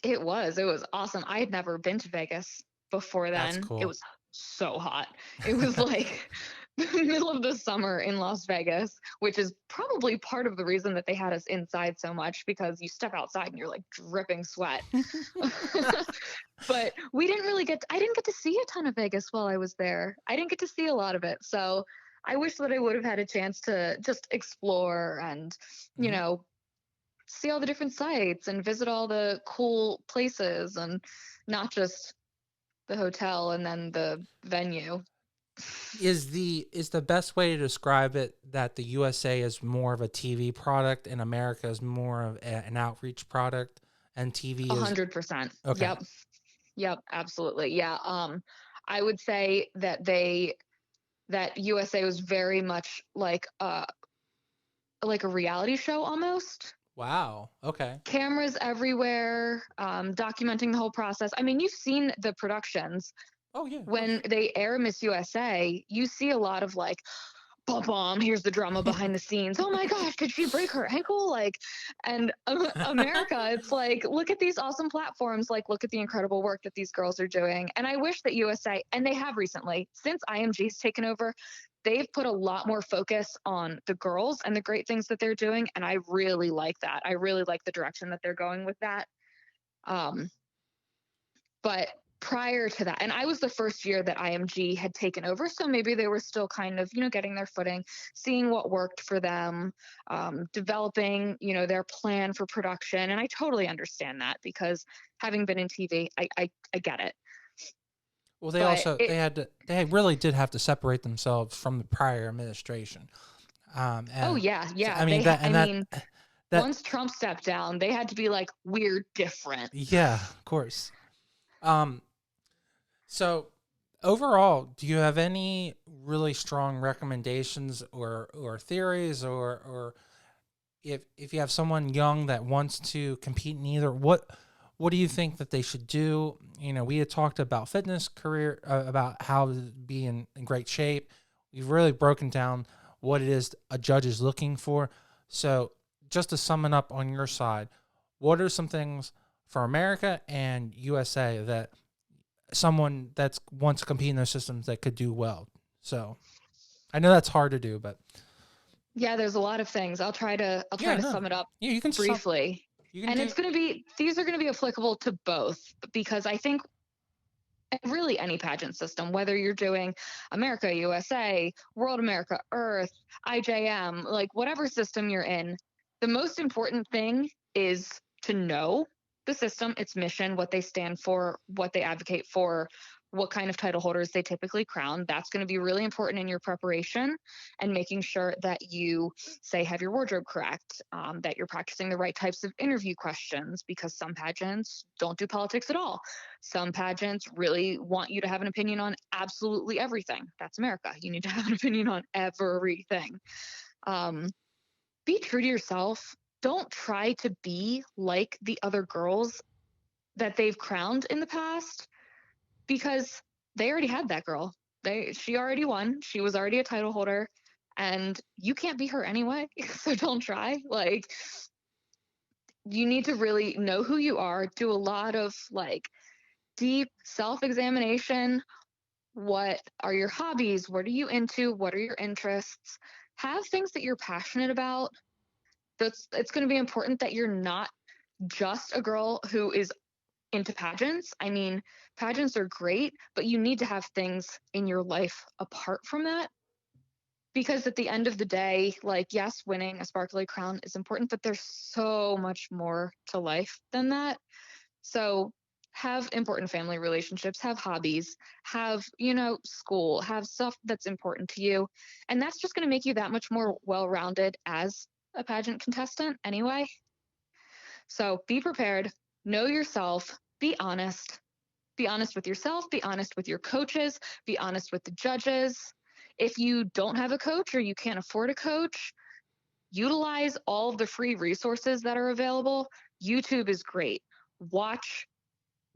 It was awesome. I had never been to Vegas before That's then. It cool. was so hot. It was like the middle of the summer in Las Vegas, which is probably part of the reason that they had us inside so much, because you step outside and you're like dripping sweat. But I didn't get to see a ton of Vegas while I was there. I didn't get to see a lot of it. So I wish that I would have had a chance to just explore and, you Mhm. know, see all the different sites and visit all the cool places, and not just the hotel and then the venue. Is the best way to describe it that the USA is more of a TV product and America is more of an outreach product, and TV is 100%. okay. Yep. Yep. Absolutely. Yeah. I would say that USA was very much like a reality show almost. Wow. Okay. Cameras everywhere, documenting the whole process. I mean, you've seen the productions. Oh yeah, of When course. they air Miss USA, you see a lot of like, bum bum, here's the drama behind the scenes. Oh my gosh, did she break her ankle? And America, it's like, look at these awesome platforms. Like, look at the incredible work that these girls are doing. And I wish that USA, and they have recently, since IMG's taken over, they've put a lot more focus on the girls and the great things that they're doing. And I really like that. I really like the direction that they're going with that. Um, but prior to that, and I was the first year that IMG had taken over, so maybe they were still kind of, getting their footing, seeing what worked for them, developing, their plan for production. And I totally understand that because having been in TV, I get it. Well, they But also they really did have to separate themselves from the prior administration. oh And yeah, so yeah, I mean I mean, that once Trump stepped down, they had to be like, we're different. yeah, of course. Um, so overall, do you have any really strong recommendations or theories, or if you have someone young that wants to compete in either, what do you think that they should do? We had talked about fitness career, about how to be in great shape. We've really broken down what it is a judge is looking for. So just to sum it up on your side, what are some things for America and USA that someone that's wants to compete in those systems that could do well? So I know that's hard to do, but Yeah, there's a lot of things. I'll try yeah, to no, sum it up yeah, you can briefly. you can And do. these are going to be applicable to both, because I think really any pageant system, whether you're doing America, USA, World America, Earth, IJM, like whatever system you're in, the most important thing is to know the system, its mission, what they stand for, what they advocate for, what kind of title holders they typically crown. That's going to be really important in your preparation, and making sure that you say have your wardrobe correct, that you're practicing the right types of interview questions, because some pageants don't do politics at all. Some pageants really want you to have an opinion on absolutely everything. That's America. You need to have an opinion on everything. Um, be true to yourself. Don't try to be like the other girls that they've crowned in the past, because they already had that girl. She already won. She was already a title holder, and you can't be her anyway. So don't try. Like, you need to really know who you are, do a lot of like deep self-examination. What are your hobbies? What are you into? What are your interests? Have things that you're passionate about. It's going to be important that you're not just a girl who is into pageants. I mean, pageants are great, but you need to have things in your life apart from that. Because at the end of the day, like, yes, winning a sparkly crown is important, but there's so much more to life than that. So have important family relationships, have hobbies, have, school, have stuff that's important to you. And that's just going to make you that much more well rounded as a pageant contestant anyway. So be prepared, know yourself, be honest. Be honest with yourself, be honest with your coaches, be honest with the judges. If you don't have a coach or you can't afford a coach, utilize all of the free resources that are available. YouTube is great. Watch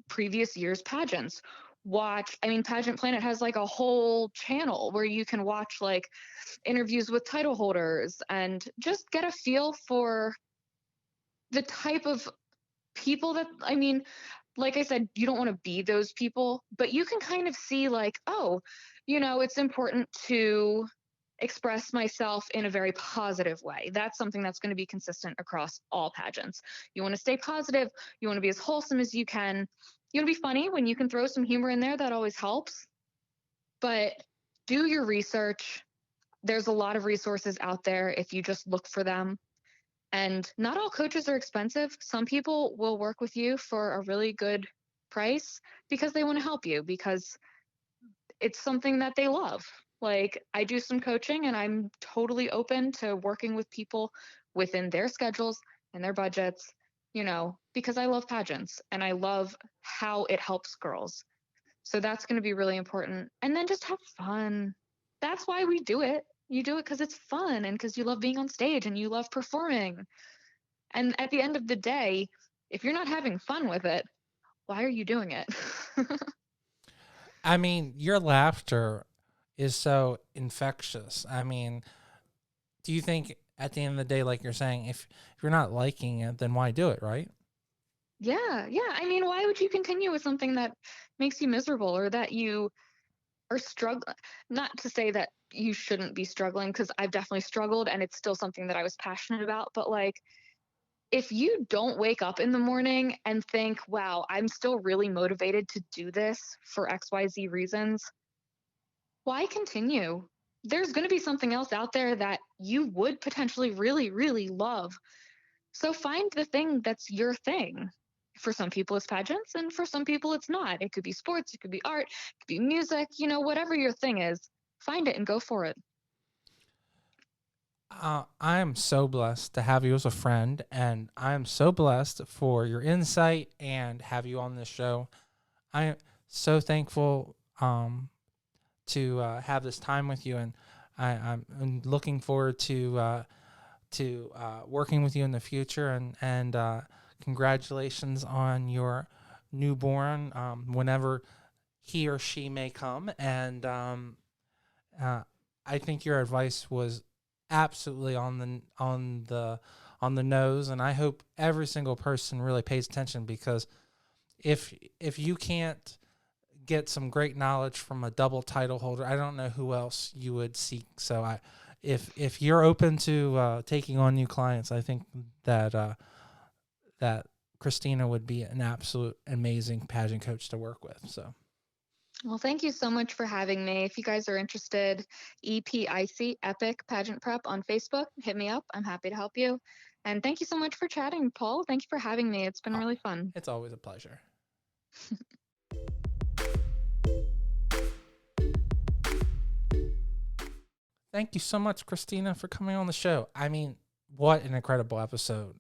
previous year's pageants. Pageant Planet has like a whole channel where you can watch like interviews with title holders and just get a feel for the type of people that, like I said, you don't want to be those people, but you can kind of see like, oh, it's important to express myself in a very positive way. That's something that's going to be consistent across all pageants. You want to stay positive. You want to be as wholesome as you can. You want to be funny. When you can throw some humor in there, that always helps. But do your research. There's a lot of resources out there if you just look for them. And not all coaches are expensive. Some people will work with you for a really good price because they want to help you, because it's something that they love. Like, I do some coaching and I'm totally open to working with people within their schedules and their budgets, because I love pageants and I love how it helps girls. So that's going to be really important. And then just have fun. That's why we do it. You do it because it's fun and because you love being on stage and you love performing. And at the end of the day, if you're not having fun with it, why are you doing it? I mean, your laughter is so infectious. I mean, do you think at the end of the day, like you're saying, if you're not liking it, then why do it, right? Yeah, yeah. Why would you continue with something that makes you miserable, or that you are struggling? Not to say that you shouldn't be struggling, because I've definitely struggled and it's still something that I was passionate about. But like, if you don't wake up in the morning and think, wow, I'm still really motivated to do this for XYZ reasons, why continue? There's going to be something else out there that you would potentially really, really love. So find the thing that's your thing. For some people, it's pageants, and for some people, it's not. It could be sports, it could be art, it could be music, whatever your thing is, find it and go for it. I am so blessed to have you as a friend, and I am so blessed for your insight and have you on this show. I am so thankful to have this time with you, and I'm looking forward to working with you in the future. And congratulations on your newborn, whenever he or she may come. And I think your advice was absolutely on the nose, and I hope every single person really pays attention, because if you can't get some great knowledge from a double title holder, I don't know who else you would seek. So if you're open to taking on new clients, I think that Christina would be an absolute amazing pageant coach to work with. So. Well, thank you so much for having me. If you guys are interested, EPIC, Epic Pageant Prep, on Facebook, hit me up. I'm happy to help you. And thank you so much for chatting, Paul. Thank you for having me. It's been really fun. It's always a pleasure. Thank you so much, Christina, for coming on the show. I mean, what an incredible episode.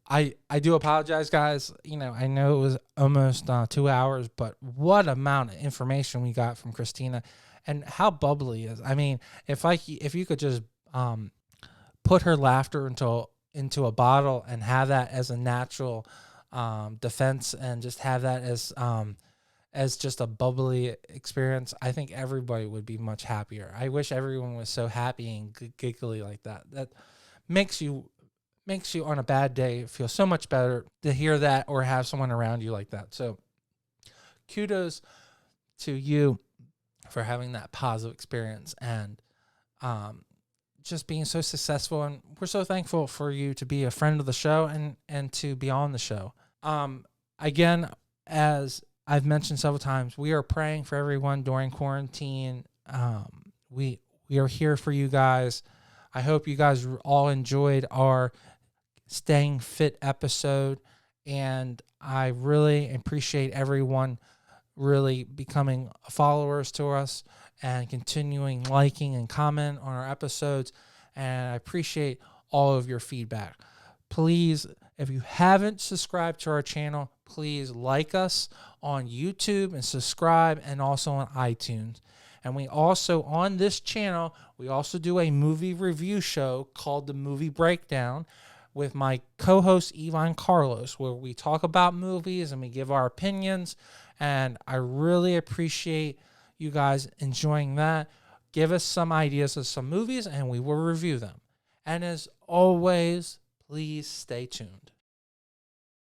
I do apologize, guys. I know it was almost 2 hours, but what amount of information we got from Christina, and how bubbly is. I mean, if you could just put her laughter into a bottle and have that as a natural defense, and just have that as just a bubbly experience, I think everybody would be much happier. I wish everyone was so happy and giggly like that. That makes you on a bad day feel so much better to hear that, or have someone around you like that. So kudos to you for having that positive experience, and just being so successful. And we're so thankful for you to be a friend of the show, and to be on the show. Again, as I've mentioned several times, we are praying for everyone during quarantine. We are here for you guys. I hope you guys all enjoyed our Staying Fit episode, and I really appreciate everyone really becoming followers to us and continuing liking and comment on our episodes, and I appreciate all of your feedback. Please, if you haven't subscribed to our channel, please like us on YouTube and subscribe, and also on iTunes. And we also, on this channel, we also do a movie review show called The Movie Breakdown with my co-host Yvonne Carlos, where we talk about movies and we give our opinions. And I really appreciate you guys enjoying that. Give us some ideas of some movies and we will review them. And as always, please stay tuned.